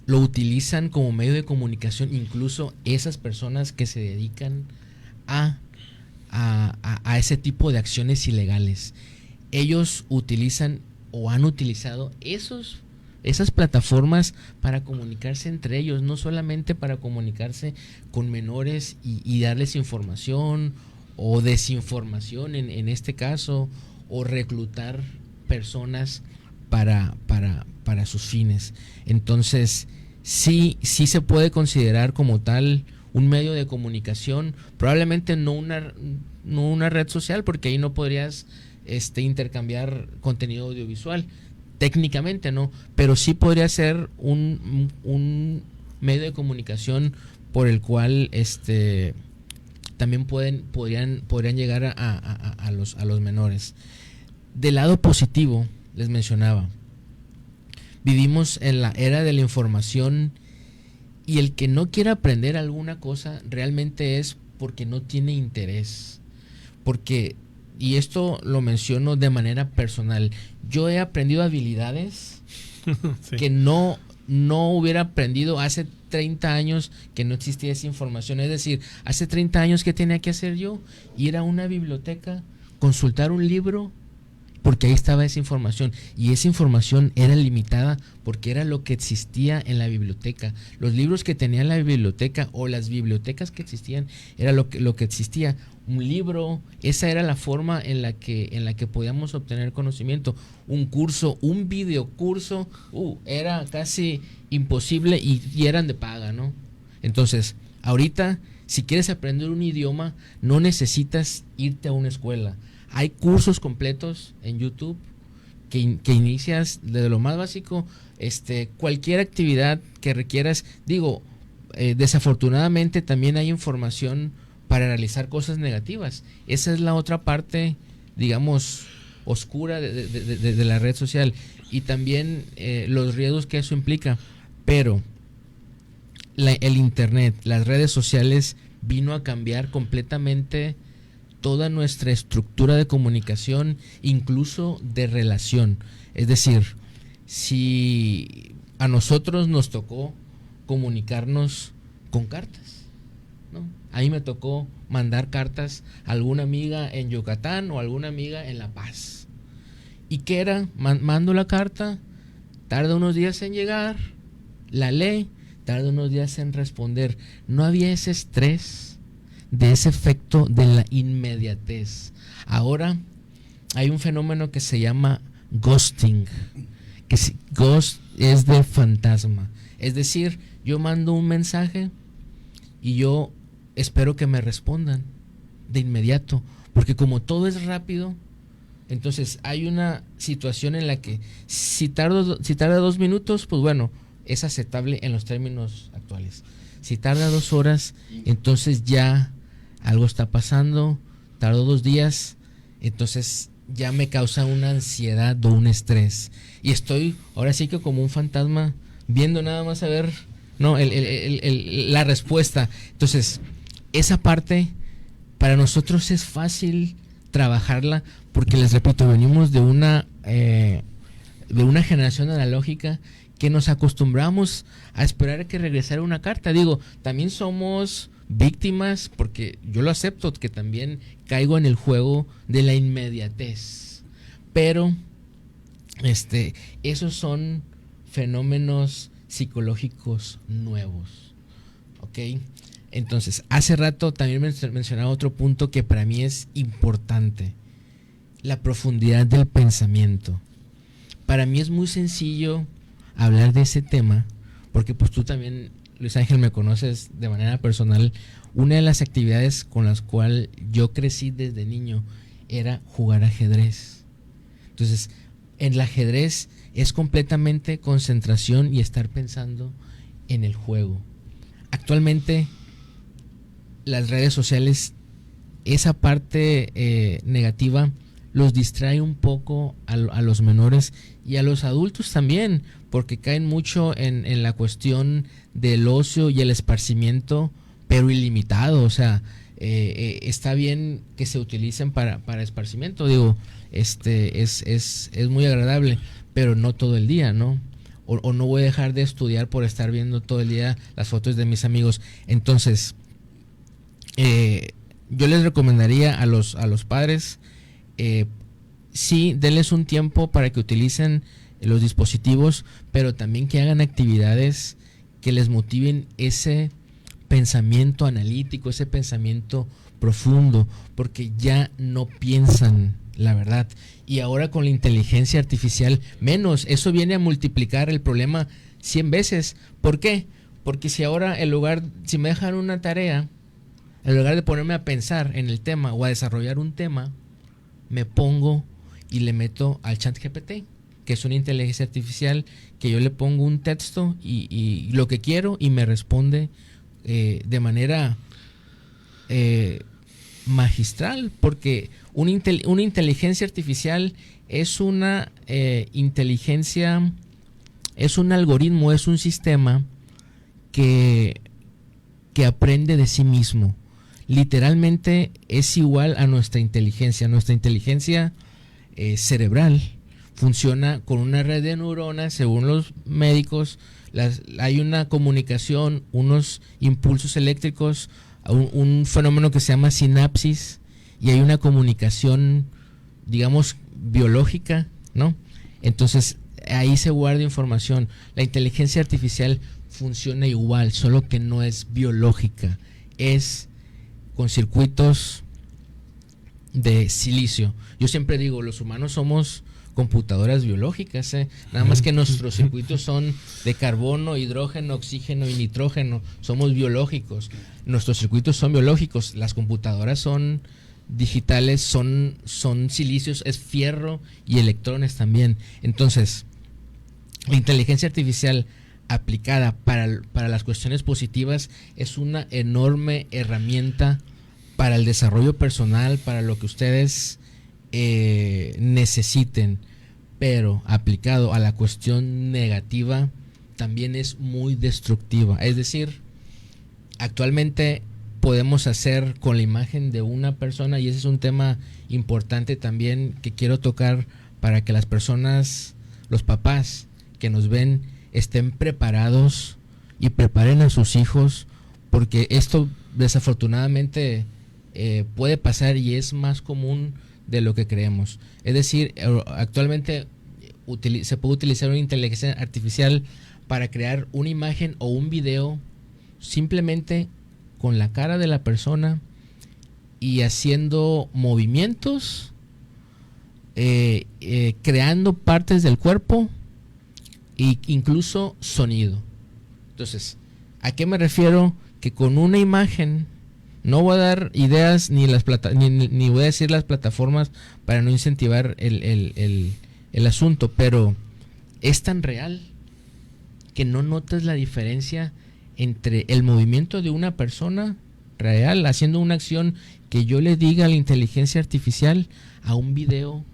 lo utilizan como medio de comunicación, incluso esas personas que se dedican a ese tipo de acciones ilegales. Ellos utilizan o han utilizado esas plataformas para comunicarse entre ellos, no solamente para comunicarse con menores y darles información o desinformación en este caso, o reclutar personas para sus fines. Entonces, sí se puede considerar como tal un medio de comunicación, probablemente no una red social, porque ahí no podrías intercambiar contenido audiovisual, técnicamente no, pero sí podría ser un medio de comunicación por el cual también podrían llegar a los menores. Del lado positivo, les mencionaba, vivimos en la era de la información, y el que no quiera aprender alguna cosa realmente es porque no tiene interés. Porque, y esto lo menciono de manera personal, yo he aprendido habilidades Sí. que no hubiera aprendido hace 30 años, que no existía esa información. Es decir, hace 30 años, ¿qué tenía que hacer yo? Ir a una biblioteca, consultar un libro, porque ahí estaba esa información, y esa información era limitada porque era lo que existía en la biblioteca. Los libros que tenía la biblioteca, o las bibliotecas que existían, era lo que existía. Un libro, esa era la forma en la que podíamos obtener conocimiento. Un curso, un videocurso, era casi imposible, y eran de paga, ¿no? Entonces, ahorita, si quieres aprender un idioma, no necesitas irte a una escuela. Hay cursos completos en YouTube que inicias desde lo más básico, cualquier actividad que requieras. Digo, desafortunadamente también hay información para realizar cosas negativas. Esa es la otra parte, digamos, oscura de la red social, y también los riesgos que eso implica. Pero el internet, las redes sociales, vino a cambiar completamente toda nuestra estructura de comunicación, incluso de relación. Es decir, si a nosotros nos tocó comunicarnos con cartas, ¿no? A mí me tocó mandar cartas a alguna amiga en Yucatán o a alguna amiga en La Paz. ¿Y qué era? Mando la carta, tarda unos días en llegar, la lee, tarda unos días en responder. No había ese estrés de ese efecto de la inmediatez. Ahora hay un fenómeno que se llama ghosting, ghost es de fantasma. Es decir, yo mando un mensaje y yo espero que me respondan de inmediato, porque como todo es rápido, entonces hay una situación en la que si tarda 2 minutos, pues bueno, es aceptable en los términos actuales. Si tarda 2 horas, entonces ya algo está pasando. Tardó 2 días, entonces ya me causa una ansiedad o un estrés. Y estoy ahora sí que como un fantasma viendo nada más a ver, no, la respuesta. Entonces, esa parte para nosotros es fácil trabajarla porque, les repito, venimos de una generación analógica que nos acostumbramos a esperar a que regresara una carta. Digo, también somos víctimas, porque yo lo acepto, que también caigo en el juego de la inmediatez, pero esos son fenómenos psicológicos nuevos, ¿ok? Entonces, hace rato también mencionaba otro punto que para mí es importante: la profundidad del pensamiento. Para mí es muy sencillo hablar de ese tema, porque pues tú también, Luis Ángel, me conoces de manera personal. Una de las actividades con las cuales yo crecí desde niño era jugar ajedrez. Entonces, en el ajedrez es completamente concentración y estar pensando en el juego. Actualmente, las redes sociales, esa parte negativa, los distrae un poco a los menores y a los adultos también, porque caen mucho en la cuestión del ocio y el esparcimiento, pero ilimitado. O sea, está bien que se utilicen para esparcimiento, digo, es muy agradable, pero no todo el día, ¿no? O no voy a dejar de estudiar por estar viendo todo el día las fotos de mis amigos. Entonces, yo les recomendaría a los padres, sí, denles un tiempo para que utilicen los dispositivos, pero también que hagan actividades que les motiven ese pensamiento analítico, ese pensamiento profundo, porque ya no piensan, la verdad. Y ahora con la inteligencia artificial, menos. Eso viene a multiplicar el problema 100 veces. ¿Por qué? Porque si ahora, si me dejan una tarea, en lugar de ponerme a pensar en el tema o a desarrollar un tema, me pongo y le meto al ChatGPT, que es una inteligencia artificial, que yo le pongo un texto y lo que quiero y me responde de manera magistral, porque una inteligencia artificial es una inteligencia, es un algoritmo, es un sistema que aprende de sí mismo. Literalmente es igual a nuestra inteligencia. Nuestra inteligencia cerebral funciona con una red de neuronas, según los médicos. Hay una comunicación, unos impulsos eléctricos, un fenómeno que se llama sinapsis, y hay una comunicación, digamos, biológica, ¿no? Entonces, ahí se guarda información. La inteligencia artificial funciona igual, solo que no es biológica, es con circuitos de silicio. Yo siempre digo, los humanos somos computadoras biológicas, nada más que nuestros circuitos son de carbono, hidrógeno, oxígeno y nitrógeno. Somos biológicos, nuestros circuitos son biológicos. Las computadoras son digitales, son silicios, es fierro y electrones también. Entonces, la inteligencia artificial aplicada para las cuestiones positivas es una enorme herramienta para el desarrollo personal, para lo que ustedes necesiten, pero aplicado a la cuestión negativa también es muy destructiva. Es decir, actualmente podemos hacer con la imagen de una persona, y ese es un tema importante también que quiero tocar para que las personas, los papás que nos ven, estén preparados y preparen a sus hijos, porque esto desafortunadamente puede pasar y es más común de lo que creemos. Es decir, actualmente se puede utilizar una inteligencia artificial para crear una imagen o un video simplemente con la cara de la persona y haciendo movimientos, creando partes del cuerpo e incluso sonido. Entonces, ¿a qué me refiero? Que con una imagen, no voy a dar ideas ni voy a decir las plataformas para no incentivar el asunto, pero es tan real que no notas la diferencia entre el movimiento de una persona real haciendo una acción que yo le diga a la inteligencia artificial a un video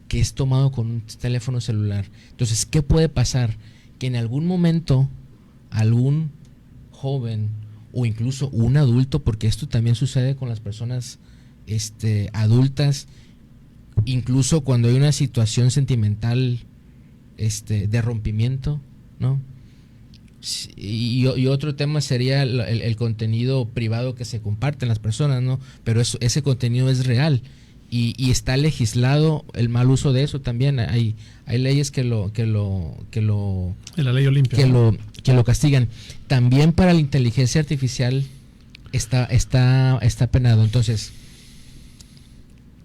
que es tomado con un teléfono celular. Entonces, ¿qué puede pasar? Que en algún momento algún joven o incluso un adulto, porque esto también sucede con las personas adultas, incluso cuando hay una situación sentimental de rompimiento, ¿no? Y otro tema sería el contenido privado que se comparte en las personas, ¿no? Pero ese contenido es real y está legislado el mal uso de eso también. Hay leyes que lo la ley Olimpia, que lo castigan. También para la inteligencia artificial está penado. Entonces,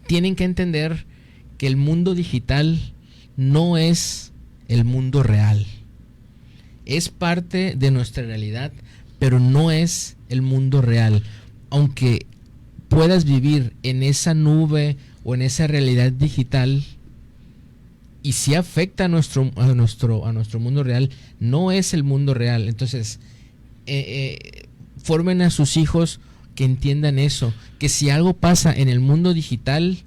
tienen que entender que el mundo digital no es el mundo real. Es parte de nuestra realidad, pero no es el mundo real. Aunque puedas vivir en esa nube o en esa realidad digital, y si afecta a nuestro mundo real, no es el mundo real. Entonces, formen a sus hijos que entiendan eso, que si algo pasa en el mundo digital,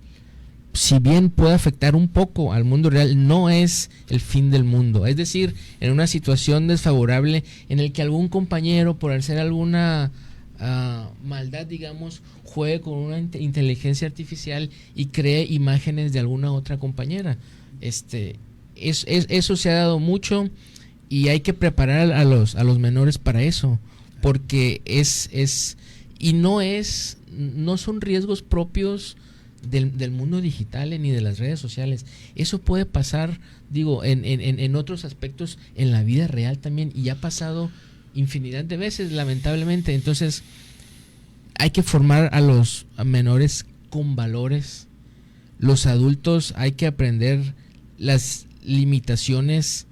si bien puede afectar un poco al mundo real, no es el fin del mundo. Es decir, en una situación desfavorable en el que algún compañero, por hacer alguna maldad, digamos, juegue con una inteligencia artificial y cree imágenes de alguna otra compañera. Eso se ha dado mucho y hay que preparar a los menores para eso, porque no son riesgos propios del mundo digital ni de las redes sociales. Eso puede pasar, digo, en otros aspectos en la vida real también, y ha pasado infinidad de veces, lamentablemente. Entonces, hay que formar a los menores con valores. Los adultos hay que aprender las limitaciones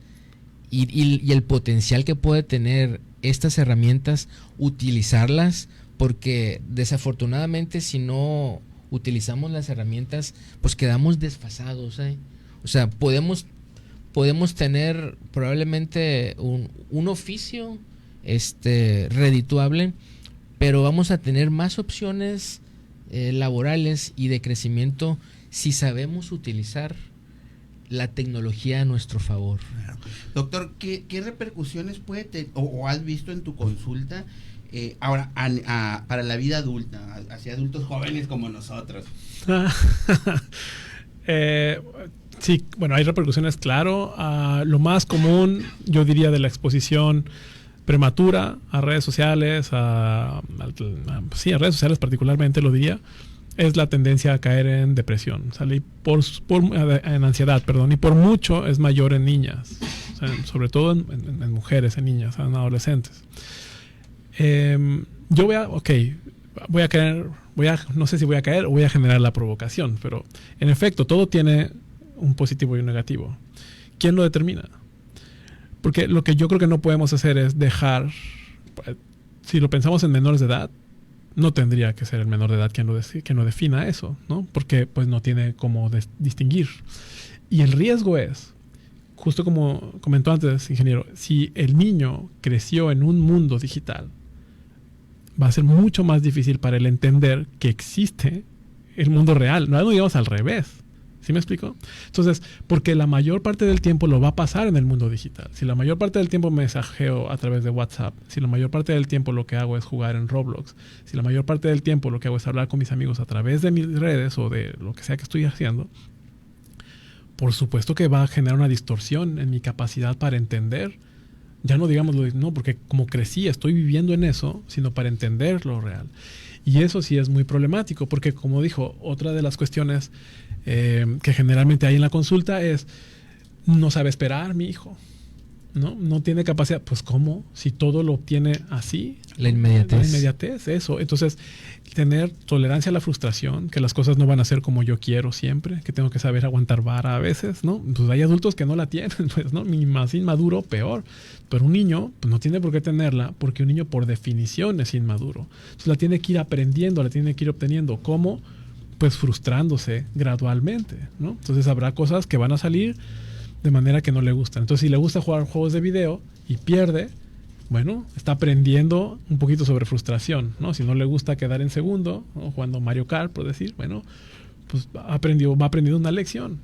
y el potencial que puede tener estas herramientas, utilizarlas, porque desafortunadamente si no utilizamos las herramientas, pues quedamos desfasados, ¿eh? O sea, podemos tener probablemente un oficio redituable, pero vamos a tener más opciones laborales y de crecimiento si sabemos utilizar la tecnología a nuestro favor. Doctor, ¿qué repercusiones puede tener o has visto en tu consulta ahora para la vida adulta, hacia adultos jóvenes como nosotros? Sí, bueno, hay repercusiones, claro. Lo más común, yo diría, de la exposición prematura a redes sociales, a redes sociales particularmente, lo diría, es la tendencia a caer en depresión, en ansiedad, perdón, y por mucho es mayor en niñas, o sea, sobre todo en mujeres, en niñas, en adolescentes. Yo no sé si voy a caer o voy a generar la provocación, pero en efecto, todo tiene un positivo y un negativo. ¿Quién lo determina? Porque lo que yo creo que no podemos hacer es dejar, si lo pensamos en menores de edad, no tendría que ser el menor de edad quien lo defina eso, ¿no? Porque pues no tiene cómo distinguir. Y el riesgo es, justo como comentó antes, ingeniero, si el niño creció en un mundo digital, va a ser mucho más difícil para él entender que existe el mundo real. No digamos al revés. ¿Sí me explico? Entonces, porque la mayor parte del tiempo lo va a pasar en el mundo digital. Si la mayor parte del tiempo mensajeo a través de WhatsApp, si la mayor parte del tiempo lo que hago es jugar en Roblox, si la mayor parte del tiempo lo que hago es hablar con mis amigos a través de mis redes o de lo que sea que estoy haciendo, por supuesto que va a generar una distorsión en mi capacidad para entender. Ya no digamos porque como crecí, estoy viviendo en eso, sino para entender lo real. Y eso sí es muy problemático, porque como dijo, otra de las cuestiones que generalmente hay en la consulta es, no sabe esperar mi hijo, ¿no? No tiene capacidad. Pues ¿cómo? Si todo lo obtiene así. La inmediatez. La inmediatez, eso. Entonces, tener tolerancia a la frustración, que las cosas no van a ser como yo quiero siempre, que tengo que saber aguantar vara a veces, ¿no? Pues hay adultos que no la tienen, pues, ¿no? Ni más inmaduro, peor. Pero un niño, pues no tiene por qué tenerla, porque un niño por definición es inmaduro. Entonces la tiene que ir aprendiendo, la tiene que ir obteniendo. ¿Cómo? Pues frustrándose gradualmente, ¿no? Entonces habrá cosas que van a salir de manera que no le gustan. Entonces, si le gusta jugar juegos de video y pierde, bueno, está aprendiendo un poquito sobre frustración, ¿no? Si no le gusta quedar en segundo, ¿no? Jugando Mario Kart, por decir, bueno, pues va aprendiendo una lección.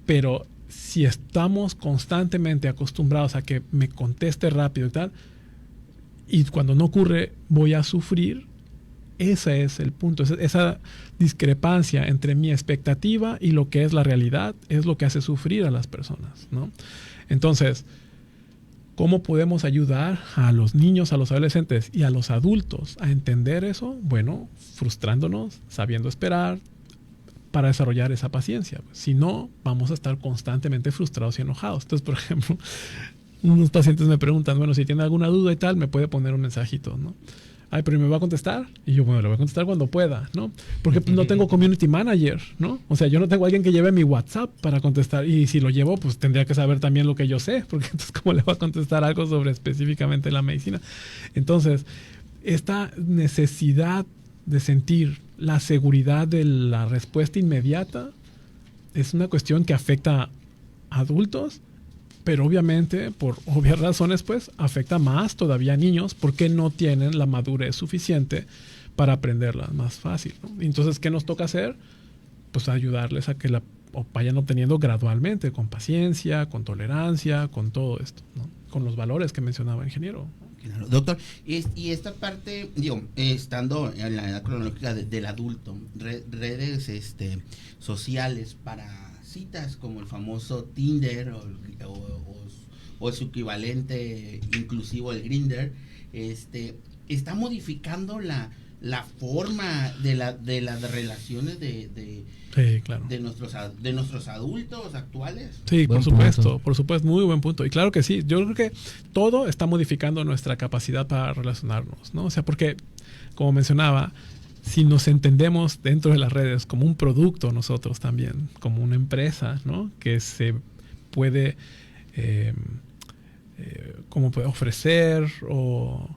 Pero si estamos constantemente acostumbrados a que me conteste rápido y tal, y cuando no ocurre voy a sufrir, ese es el punto. Esa discrepancia entre mi expectativa y lo que es la realidad es lo que hace sufrir a las personas, ¿no? Entonces, ¿cómo podemos ayudar a los niños, a los adolescentes y a los adultos a entender eso? Bueno, frustrándonos, sabiendo esperar para desarrollar esa paciencia. Si no, vamos a estar constantemente frustrados y enojados. Entonces, por ejemplo, unos pacientes me preguntan, bueno, si tiene alguna duda y tal, me puede poner un mensajito, ¿no? Ay, pero ¿me va a contestar? Y yo, bueno, le voy a contestar cuando pueda, ¿no? Porque no tengo community manager, ¿no? O sea, yo no tengo alguien que lleve mi WhatsApp para contestar. Y si lo llevo, pues tendría que saber también lo que yo sé, porque entonces, ¿cómo le va a contestar algo sobre específicamente la medicina? Entonces, esta necesidad de sentir la seguridad de la respuesta inmediata es una cuestión que afecta a adultos, pero obviamente, por obvias razones, pues, afecta más todavía a niños porque no tienen la madurez suficiente para aprenderla más fácil, ¿no? Entonces, ¿qué nos toca hacer? Pues ayudarles a que la vayan obteniendo gradualmente, con paciencia, con tolerancia, con todo esto, ¿no? Con los valores que mencionaba el ingeniero. Claro, doctor, y esta parte, digo, estando en la edad cronológica del adulto, redes sociales para citas como el famoso Tinder o su equivalente inclusivo el Grindr, está modificando la forma de las relaciones Sí, claro. de nuestros adultos actuales. Sí, Buen por supuesto, muy buen punto. Y claro que sí, yo creo que todo está modificando nuestra capacidad para relacionarnos, ¿no? O sea, porque, como mencionaba, si nos entendemos dentro de las redes como un producto nosotros también, como una empresa, ¿no? Que se puede, como puede ofrecer o...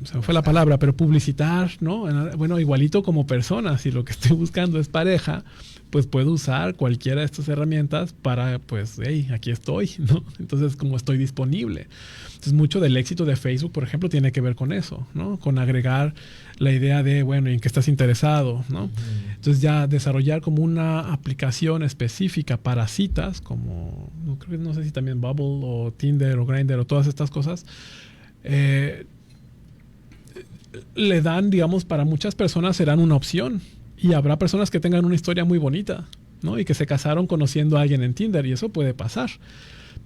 se me fue la palabra, pero publicitar, ¿no? Bueno, igualito como persona, si lo que estoy buscando es pareja, pues puedo usar cualquiera de estas herramientas para, pues, hey, aquí estoy, ¿no? Entonces, como estoy disponible. Entonces, mucho del éxito de Facebook, por ejemplo, tiene que ver con eso, ¿no? Con agregar la idea de, bueno, ¿en qué estás interesado?, ¿no? Entonces, ya desarrollar como una aplicación específica para citas, como, no sé si también Bubble o Tinder o Grindr o todas estas cosas, le dan, digamos, para muchas personas serán una opción. Y habrá personas que tengan una historia muy bonita, ¿no? Y que se casaron conociendo a alguien en Tinder, y eso puede pasar.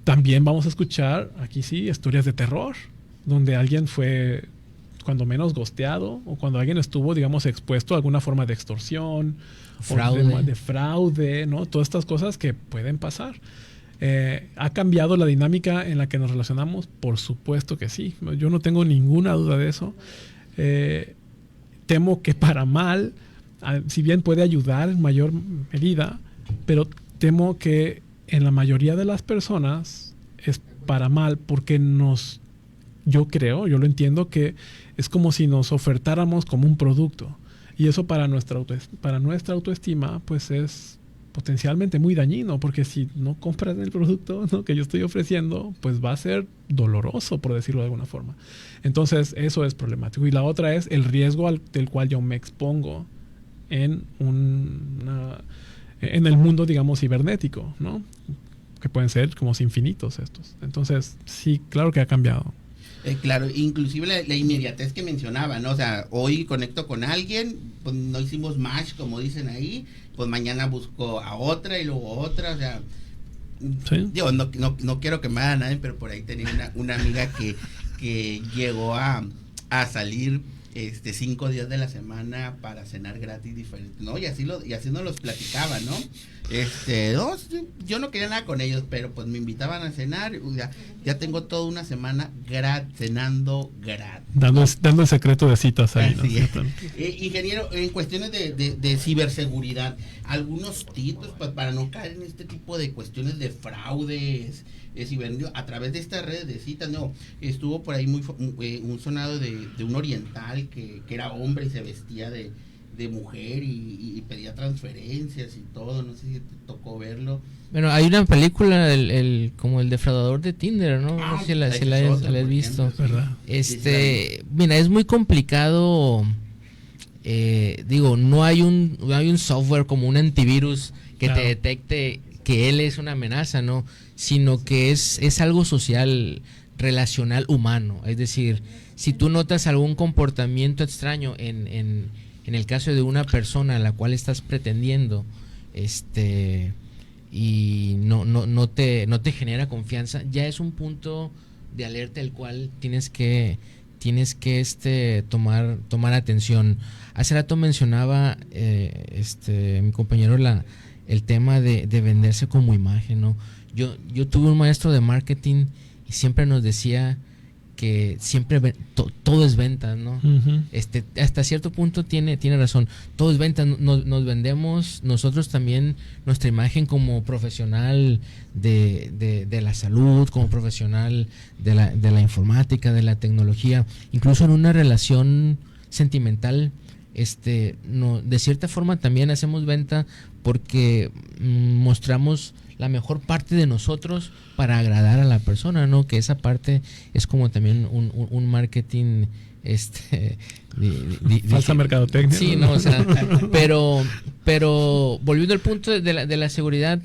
También vamos a escuchar, aquí sí, historias de terror, donde alguien fue, cuando menos, ghosteado, o cuando alguien estuvo, digamos, expuesto a alguna forma de extorsión, fraude. O de fraude, ¿no? Todas estas cosas que pueden pasar. ¿Ha cambiado la dinámica en la que nos relacionamos? Por supuesto que sí. Yo no tengo ninguna duda de eso. Temo que para mal, si bien puede ayudar en mayor medida, pero temo que en la mayoría de las personas es para mal, porque yo lo entiendo, que es como si nos ofertáramos como un producto, y eso para nuestra autoestima pues es potencialmente muy dañino, porque si no compras el producto, ¿no?, que yo estoy ofreciendo, pues va a ser doloroso, por decirlo de alguna forma. Entonces eso es problemático. Y la otra es el riesgo del cual yo me expongo en el mundo, digamos, cibernético, ¿no? Que pueden ser como infinitos estos. Entonces, sí, claro que ha cambiado. Claro, inclusive la inmediatez que mencionaba, ¿no? O sea, hoy conecto con alguien, pues no hicimos match, como dicen ahí, pues mañana busco a otra y luego otra, o sea, ¿sí? Digo, no quiero quemar a nadie, pero por ahí tenía una amiga que llegó a salir 5 días de la semana para cenar gratis diferentes, ¿no? Y así nos los platicaba, ¿no? No, yo no quería nada con ellos, pero pues me invitaban a cenar. Ya tengo toda una semana cenando gratis. Dando el secreto de citas ahí, ¿no? Ingeniero, en cuestiones de ciberseguridad, algunos tips para no caer en este tipo de cuestiones de fraudes a través de estas redes de citas. No, estuvo por ahí un sonado de un oriental que era hombre y se vestía de mujer y pedía transferencias y todo. No sé si te tocó verlo. Bueno, hay una película como el defraudador de Tinder, ¿no? No sé si la has visto. ¿Verdad? Mira, es muy complicado. No hay un software como un antivirus que te detecte que él es una amenaza, ¿no? Sino que es algo social, relacional, humano. Es decir, si tú notas algún comportamiento extraño en el caso de una persona a la cual estás pretendiendo, y no te genera confianza, ya es un punto de alerta el cual tienes que tomar atención. Hace rato mencionaba mi compañero el tema de venderse como imagen, ¿no? Yo tuve un maestro de marketing y siempre nos decía que siempre todo es venta, ¿no? Uh-huh. Hasta cierto punto tiene razón. Todo es venta. Nos vendemos nosotros también nuestra imagen como profesional de la salud, como profesional de la informática, de la tecnología, incluso en una relación sentimental. De cierta forma también hacemos venta porque mostramos la mejor parte de nosotros para agradar a la persona, ¿no? Que esa parte es como también un marketing falsa mercadotecnia. Sí, no, o sea, pero volviendo al punto de la seguridad,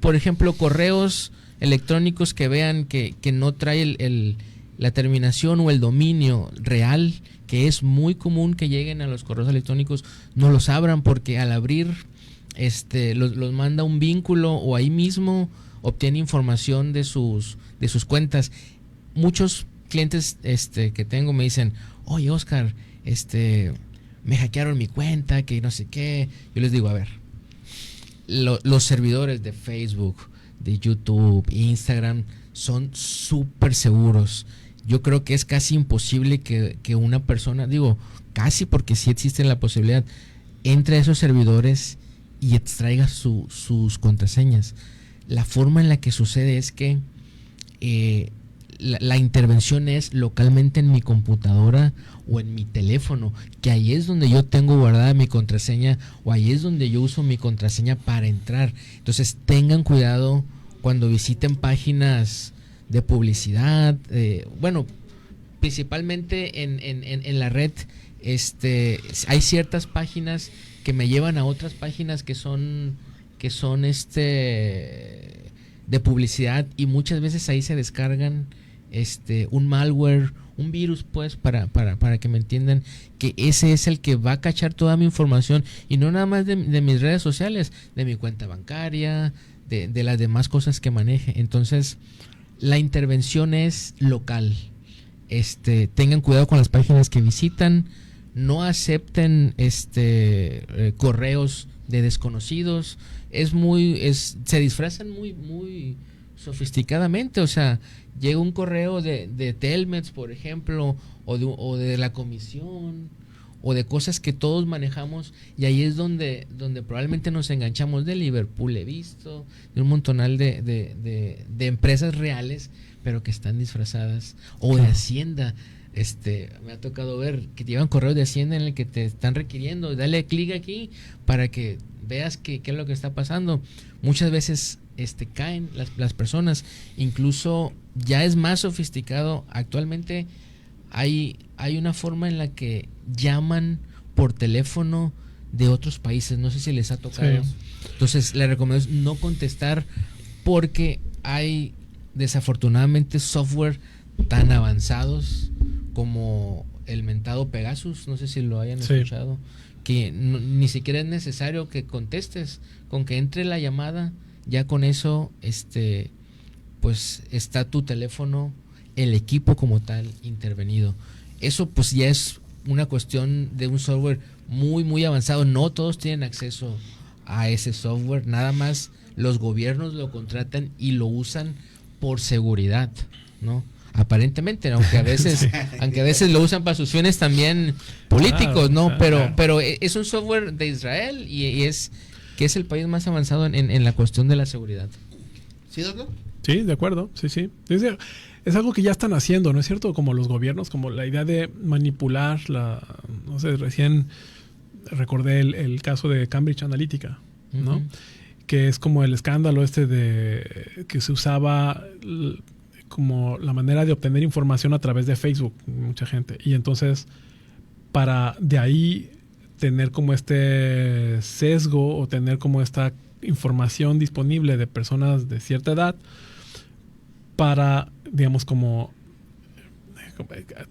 por ejemplo, correos electrónicos que vean que no trae la terminación o el dominio real, que es muy común que lleguen a los correos electrónicos, no los abran, porque al abrir los manda un vínculo o ahí mismo obtiene información de sus cuentas. Muchos clientes que tengo me dicen: oye, Oscar, me hackearon mi cuenta, que no sé qué. Yo les digo, a ver, los servidores de Facebook, de YouTube, Instagram son súper seguros. Yo creo que es casi imposible que una persona, digo casi porque sí existe la posibilidad, entre a esos servidores y extraiga sus contraseñas. La forma en la que sucede es que la intervención es localmente en mi computadora o en mi teléfono, que ahí es donde yo tengo guardada mi contraseña, o ahí es donde yo uso mi contraseña para entrar. Entonces tengan cuidado cuando visiten páginas de publicidad, principalmente en la red. Hay ciertas páginas que me llevan a otras páginas que son de publicidad, y muchas veces ahí se descargan un malware, un virus, pues, para que me entiendan, que ese es el que va a cachar toda mi información, y no nada más de mis redes sociales, de mi cuenta bancaria, de las demás cosas que maneje. Entonces la intervención es local. Tengan cuidado con las páginas que visitan, no acepten correos de desconocidos. Se disfrazan muy sofisticadamente. O sea, llega un correo de Telmex, por ejemplo, o de la comisión, o de cosas que todos manejamos, y ahí es donde probablemente nos enganchamos. De Liverpool he visto, de un montonal de empresas reales, pero que están disfrazadas, o de Hacienda. Me ha tocado ver que te llevan correos de Hacienda en el que te están requiriendo, dale clic aquí para que veas qué es lo que está pasando. Muchas veces caen las personas. Incluso ya es más sofisticado. Actualmente hay una forma en la que llaman por teléfono de otros países. No sé si les ha tocado. Sí. Entonces les recomiendo no contestar, porque hay desafortunadamente software tan avanzados como el mentado Pegasus, no sé si lo hayan escuchado, que ni siquiera es necesario que contestes, con que entre la llamada, ya con eso pues está tu teléfono, el equipo como tal intervenido. Eso pues ya es una cuestión de un software muy muy avanzado. No todos tienen acceso a ese software, nada más los gobiernos lo contratan y lo usan por seguridad, ¿no? Aparentemente, aunque a veces lo usan para sus fines también políticos, ¿no? Pero es un software de Israel y es que es el país más avanzado en la cuestión de la seguridad. ¿Sí, doctor? Sí, de acuerdo, sí. Es algo que ya están haciendo, ¿no es cierto? Como los gobiernos, como la idea de manipular no sé, recién recordé el caso de Cambridge Analytica, ¿no? Que es como el escándalo de que se usaba como la manera de obtener información a través de Facebook, mucha gente. Y entonces, para de ahí tener como este sesgo o tener como esta información disponible de personas de cierta edad para, digamos, como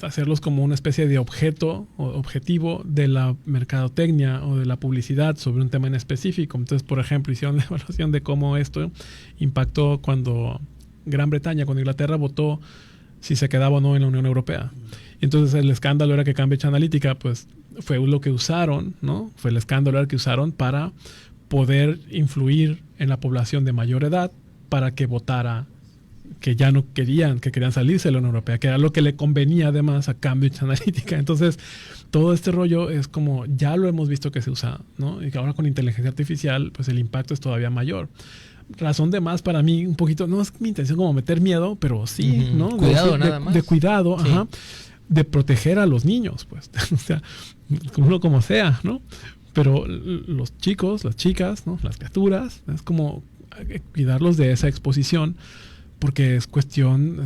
hacerlos como una especie de objeto o objetivo de la mercadotecnia o de la publicidad sobre un tema en específico. Entonces, por ejemplo, hicieron la evaluación de cómo esto impactó cuando Gran Bretaña, cuando Inglaterra votó si se quedaba o no en la Unión Europea. Entonces el escándalo era que Cambridge Analytica pues fue lo que usaron, ¿no? Fue el escándalo era que usaron para poder influir en la población de mayor edad para que votara que ya no querían, que querían salirse de la Unión Europea, que era lo que le convenía además a Cambridge Analytica. Entonces, todo este rollo es como, ya lo hemos visto que se usa, ¿no? Y que ahora con inteligencia artificial, pues el impacto es todavía mayor. Razón de más para mí, un poquito, no es mi intención como meter miedo, pero sí, ¿no? Cuidado, nada más. De cuidado, sí. Ajá, de proteger a los niños, pues, o sea, como sea, ¿no? Pero los chicos, las chicas, ¿no? Las criaturas, es como cuidarlos de esa exposición, porque es cuestión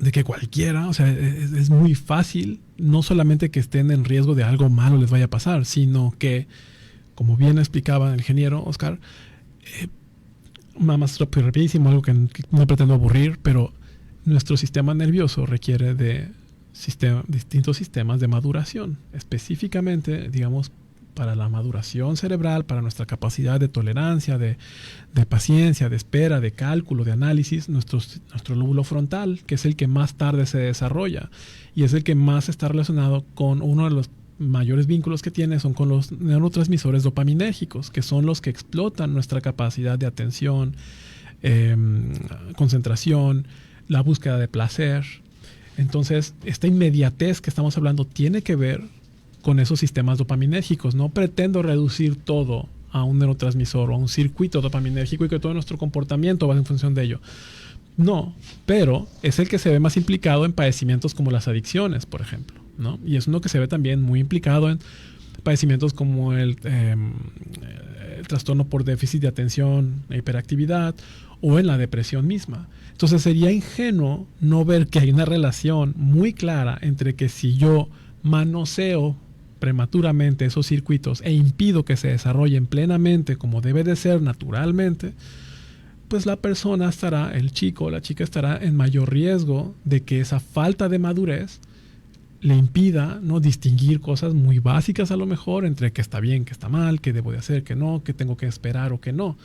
de que cualquiera, o sea, es muy fácil, no solamente que estén en riesgo de algo malo les vaya a pasar, sino que, como bien explicaba el ingeniero Oscar, más rapidísimo, algo que no pretendo aburrir, pero nuestro sistema nervioso requiere de distintos sistemas de maduración, específicamente, digamos, para la maduración cerebral, para nuestra capacidad de tolerancia, de paciencia, de espera, de cálculo, de análisis, nuestro lóbulo frontal, que es el que más tarde se desarrolla y es el que más está relacionado con uno de los mayores vínculos que tiene, son con los neurotransmisores dopaminérgicos, que son los que explotan nuestra capacidad de atención, concentración, la búsqueda de placer. Entonces, esta inmediatez que estamos hablando tiene que ver con esos sistemas dopaminérgicos. No pretendo reducir todo a un neurotransmisor o a un circuito dopaminérgico y que todo nuestro comportamiento va en función de ello. No, pero es el que se ve más implicado en padecimientos como las adicciones, por ejemplo, ¿no? Y es uno que se ve también muy implicado en padecimientos como el trastorno por déficit de atención e hiperactividad o en la depresión misma. Entonces sería ingenuo no ver que hay una relación muy clara entre que si yo manoseo prematuramente esos circuitos e impido que se desarrollen plenamente como debe de ser naturalmente, pues la persona estará, el chico o la chica estará en mayor riesgo de que esa falta de madurez le impida, ¿no?, distinguir cosas muy básicas a lo mejor entre que está bien, que está mal, que debo de hacer, que no, que tengo que esperar o que no.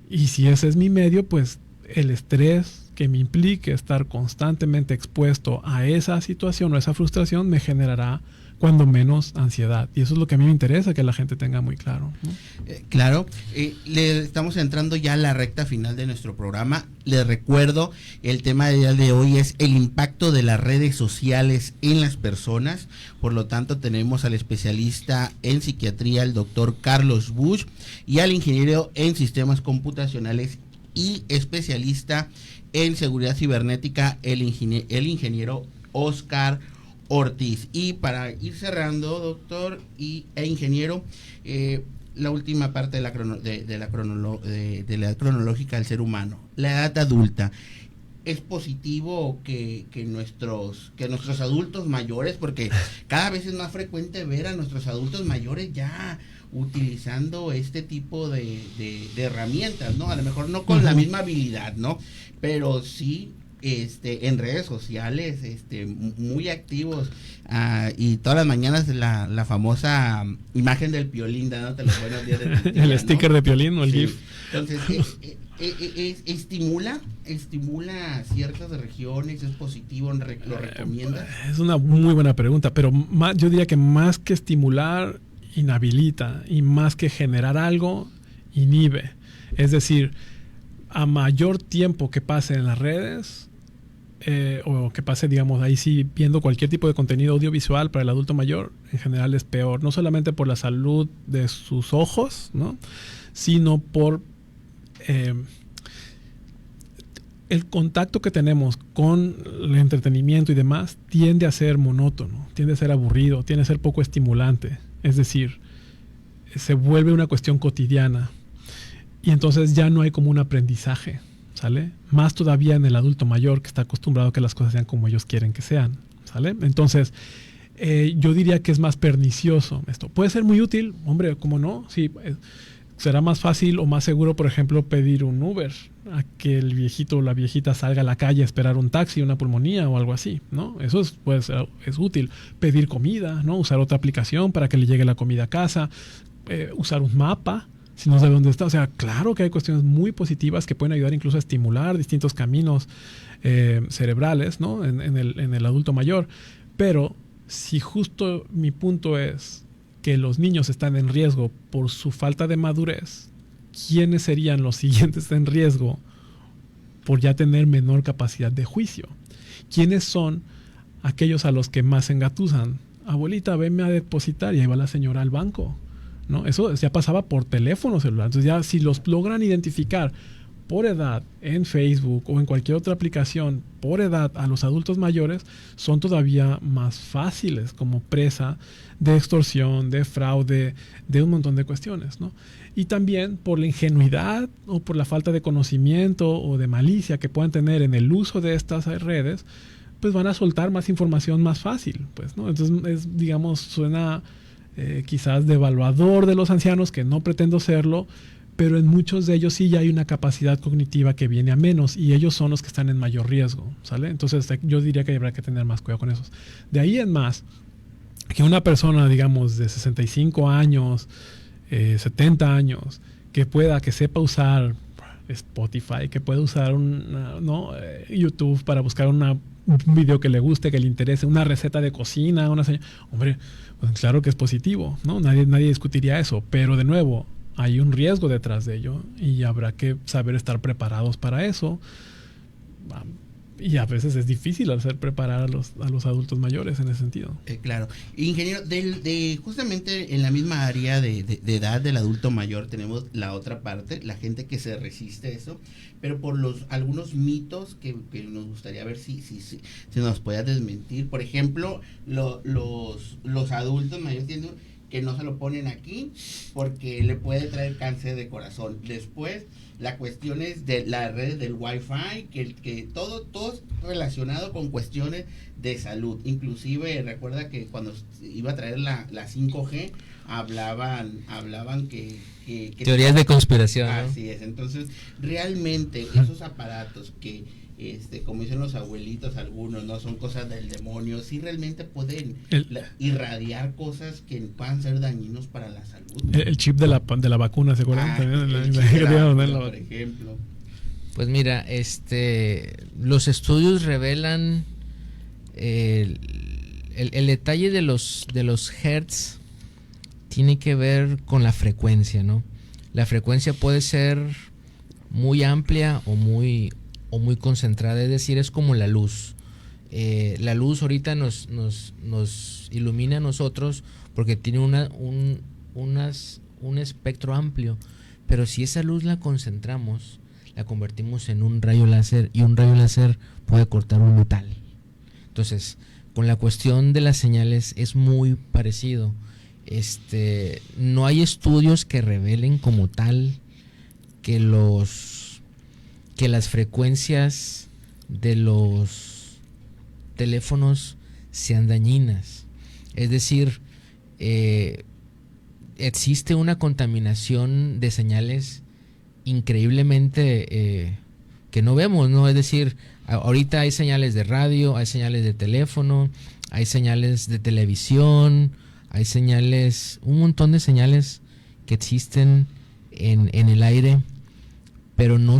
Y si ese es mi medio, pues el estrés que me implique estar constantemente expuesto a esa situación o esa frustración me generará cuando menos ansiedad. Y eso es lo que a mí me interesa que la gente tenga muy claro, ¿no? Claro, le estamos entrando ya a la recta final de nuestro programa. Les recuerdo, el tema de hoy es el impacto de las redes sociales en las personas. Por lo tanto, tenemos al especialista en psiquiatría, el doctor Carlos Busch, y al ingeniero en sistemas computacionales y especialista en seguridad cibernética, el ingeniero Oscar Ortiz. Y para ir cerrando, doctor e ingeniero, la última parte de la cronológica del ser humano, la edad adulta. ¿Es positivo que nuestros adultos mayores, porque cada vez es más frecuente ver a nuestros adultos mayores ya utilizando este tipo de herramientas, ¿no? A lo mejor no con la misma habilidad, ¿no? Pero sí en redes sociales, muy activos, y todas las mañanas la famosa imagen del Piolín dándote los buenos días de tu día, el sticker, ¿no?, de Piolín o el GIF. Entonces, estimula ciertas regiones, es positivo, lo recomienda. Es una muy buena pregunta, pero yo diría que más que estimular, inhabilita y más que generar algo, inhibe. Es decir, a mayor tiempo que pase en las redes, o que pase, digamos, ahí sí, viendo cualquier tipo de contenido audiovisual para el adulto mayor, en general es peor, no solamente por la salud de sus ojos, ¿no?, sino por el contacto que tenemos con el entretenimiento y demás tiende a ser monótono, tiende a ser aburrido, tiende a ser poco estimulante. Es decir, se vuelve una cuestión cotidiana y entonces ya no hay como un aprendizaje, ¿sale? Más todavía en el adulto mayor que está acostumbrado a que las cosas sean como ellos quieren que sean, ¿sale? Entonces, yo diría que es más pernicioso esto. Puede ser muy útil, hombre, ¿cómo no? Sí, será más fácil o más seguro, por ejemplo, pedir un Uber a que el viejito o la viejita salga a la calle a esperar un taxi, una pulmonía o algo así, ¿no? Eso es útil. Pedir comida, ¿no? Usar otra aplicación para que le llegue la comida a casa, usar un mapa si no sabe dónde está. O sea, claro que hay cuestiones muy positivas que pueden ayudar incluso a estimular distintos caminos cerebrales, ¿no?, en el adulto mayor. Pero si justo mi punto es que los niños están en riesgo por su falta de madurez, ¿quiénes serían los siguientes en riesgo por ya tener menor capacidad de juicio? ¿Quiénes son aquellos a los que más engatusan? Abuelita, venme a depositar, y ahí va la señora al banco, ¿no? Eso ya pasaba por teléfono celular. Entonces ya si los logran identificar por edad en Facebook o en cualquier otra aplicación por edad a los adultos mayores, son todavía más fáciles como presa de extorsión, de fraude, de un montón de cuestiones, ¿no? Y también por la ingenuidad o por la falta de conocimiento o de malicia que puedan tener en el uso de estas redes, pues van a soltar más información más fácil, pues, ¿no? Entonces, digamos, suena quizás devaluador de los ancianos, que no pretendo serlo, pero en muchos de ellos sí ya hay una capacidad cognitiva que viene a menos y ellos son los que están en mayor riesgo, ¿sale? Entonces yo diría que habrá que tener más cuidado con esos. De ahí en más, que una persona, digamos, de 65 años, 70 años, que sepa usar Spotify, que pueda usar YouTube para buscar un video que le guste, que le interese, una receta de cocina, hombre, pues claro que es positivo, ¿no? Nadie discutiría eso, pero de nuevo, hay un riesgo detrás de ello y habrá que saber estar preparados para eso. Y a veces es difícil hacer preparar a los adultos mayores en ese sentido. Claro. Ingeniero, justamente en la misma área de edad del adulto mayor tenemos la otra parte, la gente que se resiste a eso, pero por algunos mitos que nos gustaría ver si nos pueda desmentir. Por ejemplo, los adultos mayores tienen que no se lo ponen aquí porque le puede traer cáncer de corazón. Después, la cuestión es de las redes del Wi-Fi, que todo es relacionado con cuestiones de salud. Inclusive, recuerda que cuando iba a traer la 5G, hablaban que teorías de conspiración, ¿no? Así es. Entonces, realmente, esos aparatos que como dicen los abuelitos algunos, no son cosas del demonio, sí realmente pueden irradiar cosas que puedan ser dañinos para la salud. El chip de la vacuna, ¿se acuerdan? Por ejemplo. Pues mira, los estudios revelan el detalle de los hertz tiene que ver con la frecuencia, ¿no? La frecuencia puede ser muy amplia o muy concentrada, es decir, es como la luz. La luz ahorita nos ilumina a nosotros porque tiene un espectro amplio, pero si esa luz la concentramos, la convertimos en un rayo láser y un rayo láser puede cortar un metal. Entonces, con la cuestión de las señales es muy parecido. No hay estudios que revelen como tal que las frecuencias de los teléfonos sean dañinas. Es decir, existe una contaminación de señales increíblemente que no vemos, ¿no? Es decir, ahorita hay señales de radio, hay señales de teléfono, hay señales de televisión, hay señales, un montón de señales que existen en el aire, pero no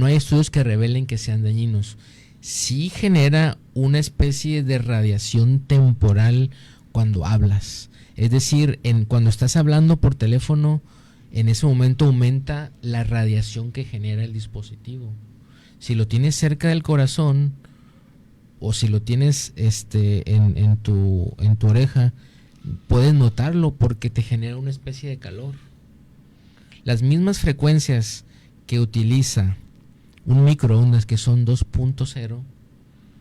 hay estudios que revelen que sean dañinos. sí genera una especie de radiación temporal cuando hablas. Es decir, cuando estás hablando por teléfono, en ese momento aumenta la radiación que genera el dispositivo. Si lo tienes cerca del corazón o si lo tienes en tu oreja, puedes notarlo porque te genera una especie de calor. Las mismas frecuencias que utiliza un microondas, que son 2.0,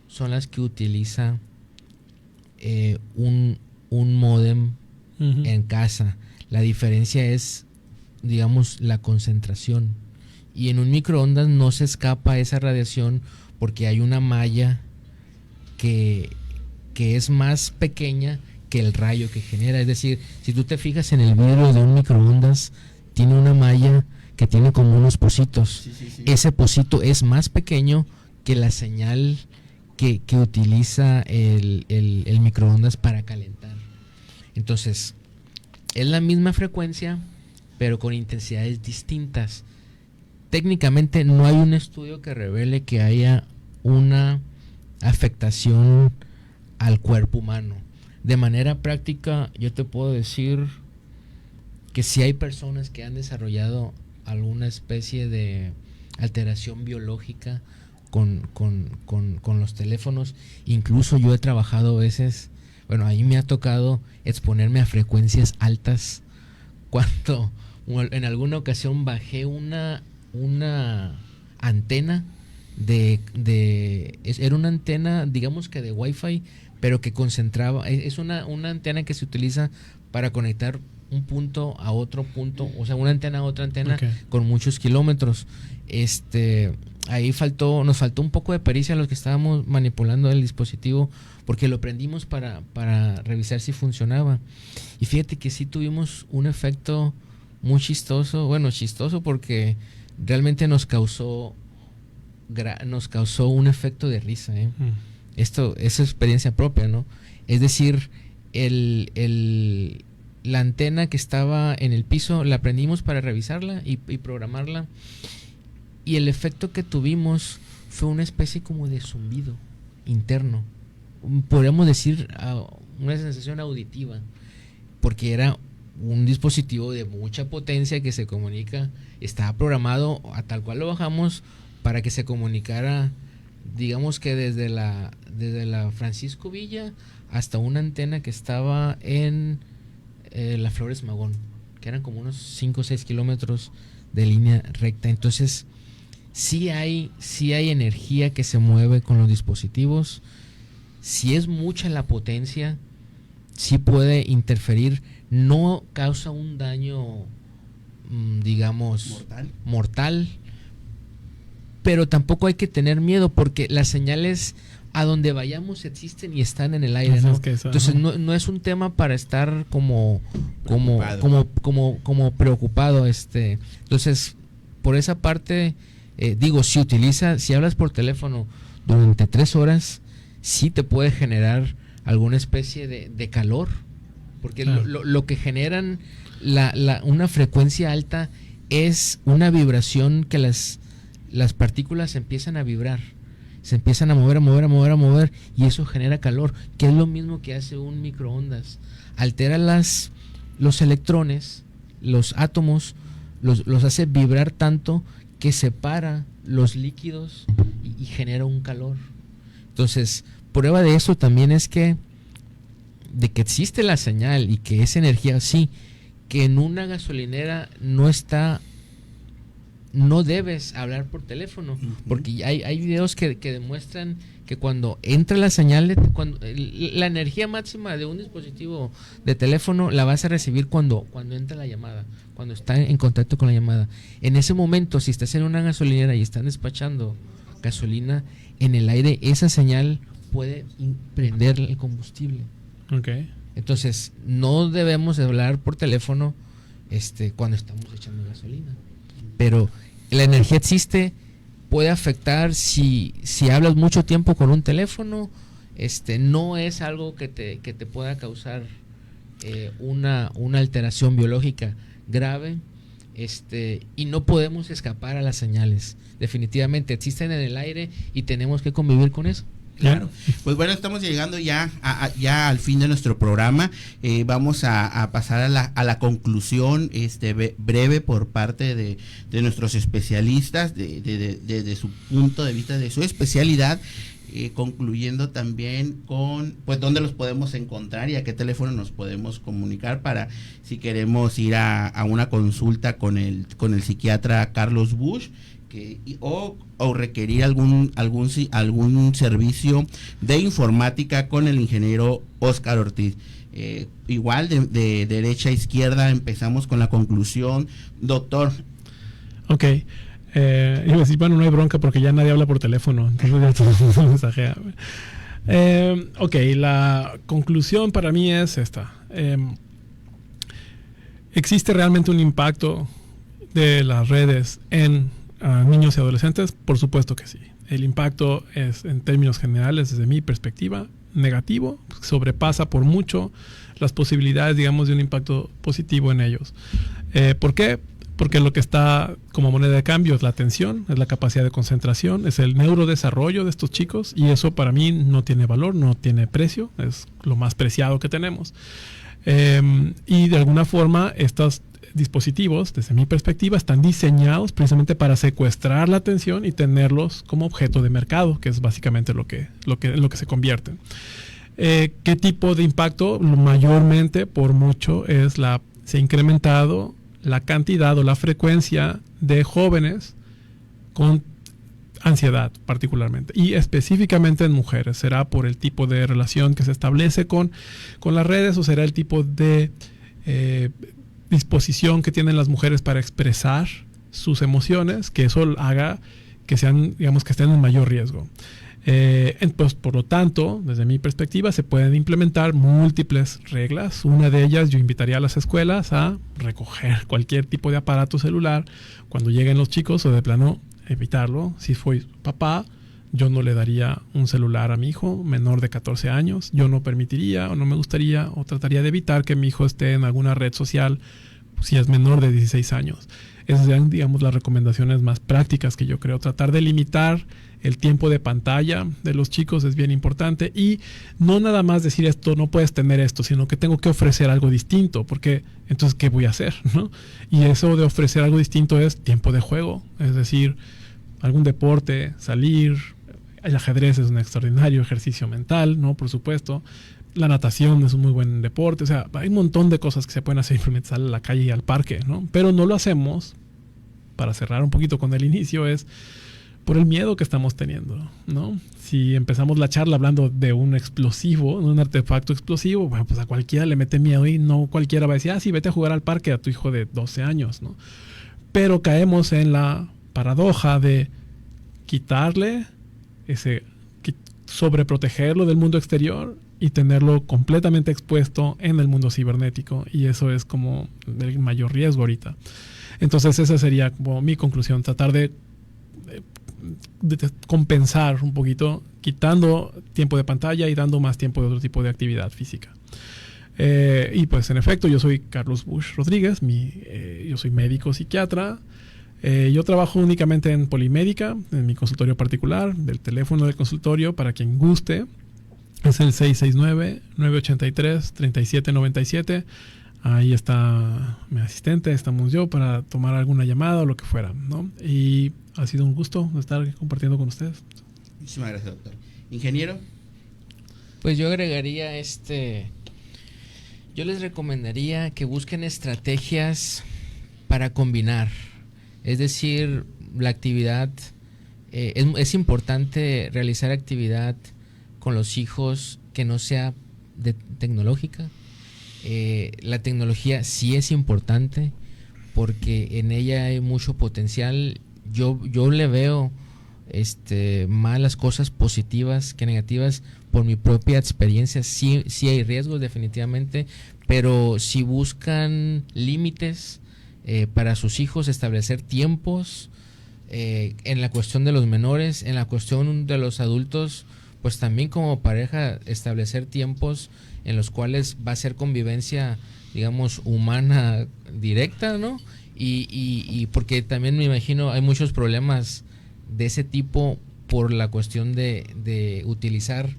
son las que utiliza un módem en casa. La diferencia es, digamos, la concentración. Y en un microondas no se escapa esa radiación porque hay una malla que es más pequeña que el rayo que genera. Es decir, si tú te fijas en el vidrio de un microondas, tiene una malla que tiene como unos pocitos. Sí. Ese pocito es más pequeño que la señal que utiliza el microondas para calentar. Entonces, es la misma frecuencia, pero con intensidades distintas. Técnicamente no hay un estudio que revele que haya una afectación al cuerpo humano. De manera práctica, yo te puedo decir que si hay personas que han desarrollado alguna especie de alteración biológica con los teléfonos, incluso yo he trabajado a veces, bueno, ahí me ha tocado exponerme a frecuencias altas cuando en alguna ocasión bajé una antena era una antena, digamos que de Wi-Fi, pero que concentraba, es una antena que se utiliza para conectar un punto a otro punto, o sea, una antena a otra antena, okay, con muchos kilómetros. Ahí nos faltó un poco de pericia a los que estábamos manipulando el dispositivo, porque lo prendimos para revisar si funcionaba. Y fíjate que sí tuvimos un efecto muy chistoso, porque realmente nos causó un efecto de risa, ¿eh? Esto es experiencia propia, ¿no? Es decir, la antena que estaba en el piso la prendimos para revisarla y programarla, y el efecto que tuvimos fue una especie como de zumbido interno, podríamos decir una sensación auditiva, porque era un dispositivo de mucha potencia que se comunica, estaba programado a tal cual lo bajamos para que se comunicara, digamos que desde la Francisco Villa hasta una antena que estaba en la Flores Magón, que eran como unos 5 o 6 kilómetros de línea recta. Entonces sí hay energía que se mueve con los dispositivos. Si es mucha la potencia, sí puede interferir. No causa un daño, digamos, mortal, pero tampoco hay que tener miedo, porque las señales a donde vayamos existen y están en el aire, ¿no? Entonces no es un tema para estar como preocupado. Entonces, por esa parte, si hablas por teléfono durante 3 horas, sí te puede generar alguna especie de calor, porque claro, lo que generan una frecuencia alta es una vibración que las partículas empiezan a vibrar, se empiezan a mover, y eso genera calor, que es lo mismo que hace un microondas. Altera los electrones, los átomos, los hace vibrar tanto que separa los líquidos y genera un calor. Entonces, prueba de eso también es de que existe la señal y que es energía, sí, que en una gasolinera no debes hablar por teléfono, porque hay videos que demuestran que cuando entra la señal, la energía máxima de un dispositivo de teléfono la vas a recibir cuando entra la llamada, cuando está en contacto con la llamada. En ese momento, si estás en una gasolinera y están despachando gasolina, en el aire esa señal puede prender el combustible. Okay. Entonces, no debemos hablar por teléfono cuando estamos echando gasolina. Pero la energía existe, puede afectar si hablas mucho tiempo con un teléfono. No es algo que te pueda causar una alteración biológica grave, y no podemos escapar a las señales. Definitivamente existen en el aire y tenemos que convivir con eso. Claro. Pues bueno, estamos llegando ya al fin de nuestro programa. Vamos a pasar a la conclusión breve por parte de nuestros especialistas, desde su punto de vista, de su especialidad, concluyendo también con pues dónde los podemos encontrar y a qué teléfono nos podemos comunicar para si queremos ir a una consulta con el psiquiatra Carlos Busch, o requerir algún servicio de informática con el ingeniero Óscar Ortiz. Igual de derecha a izquierda empezamos con la conclusión, doctor. Ok, iba a decir, bueno, no hay bronca porque ya nadie habla por teléfono, entonces ya todo el mundo mensajea. Ok, la conclusión para mí es esta. ¿Existe realmente un impacto de las redes en niños y adolescentes? Por supuesto que sí. El impacto es, en términos generales, desde mi perspectiva, negativo, sobrepasa por mucho las posibilidades, digamos, de un impacto positivo en ellos. ¿Por qué? Porque lo que está como moneda de cambio es la atención, es la capacidad de concentración, es el neurodesarrollo de estos chicos, y eso para mí no tiene valor, no tiene precio, es lo más preciado que tenemos. Y de alguna forma estos dispositivos, desde mi perspectiva, están diseñados precisamente para secuestrar la atención y tenerlos como objeto de mercado, que es básicamente lo que se convierten. ¿Qué tipo de impacto? Mayormente, por mucho, se ha incrementado la cantidad o la frecuencia de jóvenes con ansiedad, particularmente, y específicamente en mujeres. ¿Será por el tipo de relación que se establece con las redes, o será el tipo de disposición que tienen las mujeres para expresar sus emociones, que eso haga que sean, digamos, que estén en mayor riesgo? Pues, por lo tanto, desde mi perspectiva, se pueden implementar múltiples reglas. Una de ellas, yo invitaría a las escuelas a recoger cualquier tipo de aparato celular cuando lleguen los chicos, o de plano evitarlo. Si soy papá, yo no le daría un celular a mi hijo menor de 14 años. Yo no permitiría, o no me gustaría, o trataría de evitar que mi hijo esté en alguna red social si es menor de 16 años. Esas serían, digamos, las recomendaciones más prácticas que yo creo. Tratar de limitar el tiempo de pantalla de los chicos es bien importante, y no nada más decir esto, no puedes tener esto, sino que tengo que ofrecer algo distinto, porque entonces, ¿qué voy a hacer? ¿No? Y eso de ofrecer algo distinto es tiempo de juego, es decir, algún deporte, salir. El ajedrez es un extraordinario ejercicio mental, ¿no? Por supuesto. La natación es un muy buen deporte. O sea, hay un montón de cosas que se pueden hacer, simplemente salir a la calle y al parque, ¿no? Pero no lo hacemos, para cerrar un poquito con el inicio, es por el miedo que estamos teniendo, ¿no? Si empezamos la charla hablando de un explosivo, un artefacto explosivo, bueno, pues a cualquiera le mete miedo, y no cualquiera va a decir, sí, vete a jugar al parque a tu hijo de 12 años, ¿no? Pero caemos en la paradoja de quitarle sobreprotegerlo del mundo exterior y tenerlo completamente expuesto en el mundo cibernético, y eso es como el mayor riesgo ahorita. Entonces esa sería como mi conclusión, tratar de compensar un poquito, quitando tiempo de pantalla y dando más tiempo de otro tipo de actividad física. Y pues en efecto, yo soy Carlos Busch Rodríguez, yo soy médico psiquiatra. Yo trabajo únicamente en Polimédica, en mi consultorio particular. Del teléfono del consultorio, para quien guste, es el 669-983-3797. Ahí está mi asistente, estamos yo, para tomar alguna llamada o lo que fuera, ¿no? Y ha sido un gusto estar compartiendo con ustedes. Muchísimas gracias, doctor. Ingeniero. Pues yo agregaría yo les recomendaría que busquen estrategias para combinar. Es decir, la actividad, es importante realizar actividad con los hijos que no sea tecnológica. La tecnología sí es importante porque en ella hay mucho potencial. Yo le veo más las cosas positivas que negativas por mi propia experiencia. Sí hay riesgos definitivamente, pero si buscan límites para sus hijos, establecer tiempos en la cuestión de los menores, en la cuestión de los adultos, pues también como pareja establecer tiempos en los cuales va a ser convivencia, digamos, humana directa, ¿no? Y porque también me imagino hay muchos problemas de ese tipo por la cuestión de utilizar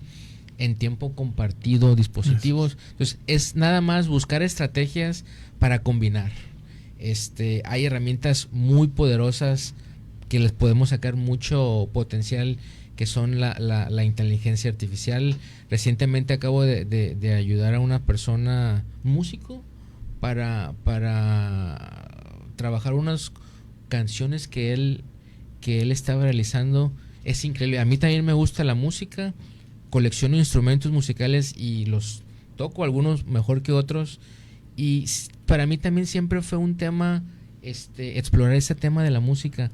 en tiempo compartido dispositivos. Entonces es nada más buscar estrategias para combinar. Hay herramientas muy poderosas que les podemos sacar mucho potencial, que son la inteligencia artificial. Recientemente acabo de ayudar a una persona, músico, para trabajar unas canciones que él estaba realizando. Es increíble. A mí también me gusta la música, colecciono instrumentos musicales y los toco, algunos mejor que otros, y para mí también siempre fue un tema explorar ese tema de la música.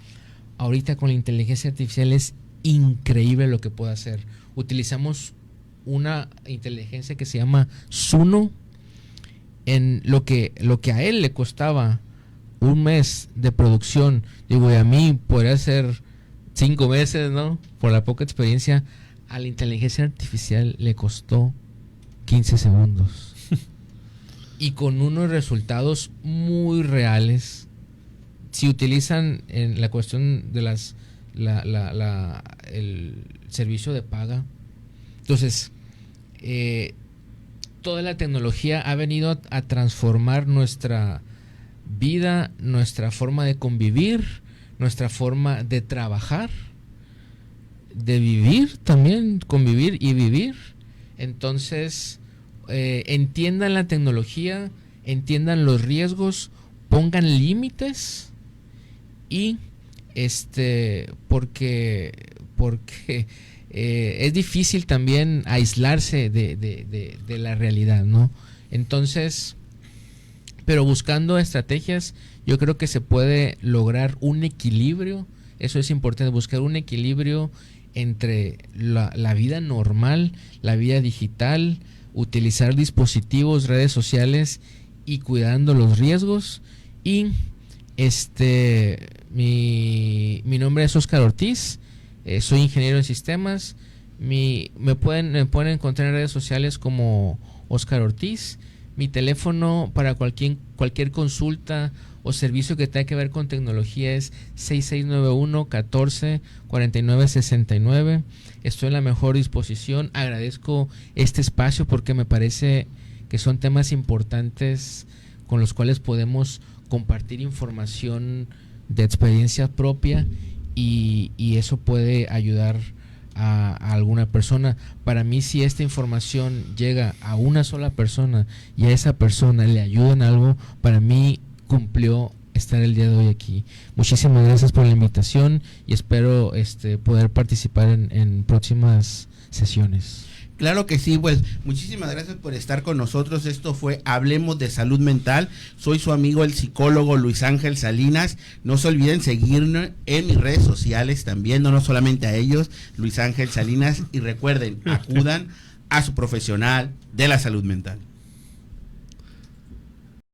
Ahorita con la inteligencia artificial es increíble lo que puede hacer. Utilizamos una inteligencia que se llama Suno. En lo que a él le costaba un mes de producción, digo, y a mí podría ser 5 meses, ¿no? Por la poca experiencia, a la inteligencia artificial le costó 15 segundos. Y con unos resultados muy reales. Si utilizan en la cuestión de el servicio de paga, entonces toda la tecnología ha venido a transformar nuestra vida, nuestra forma de convivir, nuestra forma de trabajar, de vivir también, convivir y vivir. Entonces, entiendan la tecnología, entiendan los riesgos, pongan límites y porque es difícil también aislarse de la realidad, ¿no? Entonces, pero buscando estrategias, yo creo que se puede lograr un equilibrio. Eso es importante, buscar un equilibrio entre la vida normal, la vida digital, utilizar dispositivos, redes sociales y cuidando los riesgos. Y mi nombre es Oscar Ortiz, soy ingeniero en sistemas. Me pueden encontrar en redes sociales como Oscar Ortiz. Mi teléfono para cualquier consulta o servicio que tenga que ver con tecnología es 6691-14-4969. Estoy en la mejor disposición. Agradezco este espacio porque me parece que son temas importantes con los cuales podemos compartir información de experiencia propia y eso puede ayudar a alguna persona. Para mí, si esta información llega a una sola persona y a esa persona le ayuda en algo, para mí cumplió estar el día de hoy aquí. Muchísimas gracias por la invitación y espero poder participar en próximas sesiones. Claro que sí, pues muchísimas gracias por estar con nosotros. Esto fue Hablemos de Salud Mental. Soy su amigo el psicólogo Luis Ángel Salinas. No se olviden seguirme en mis redes sociales también, no solamente a ellos, Luis Ángel Salinas. Y recuerden, acudan a su profesional de la salud mental.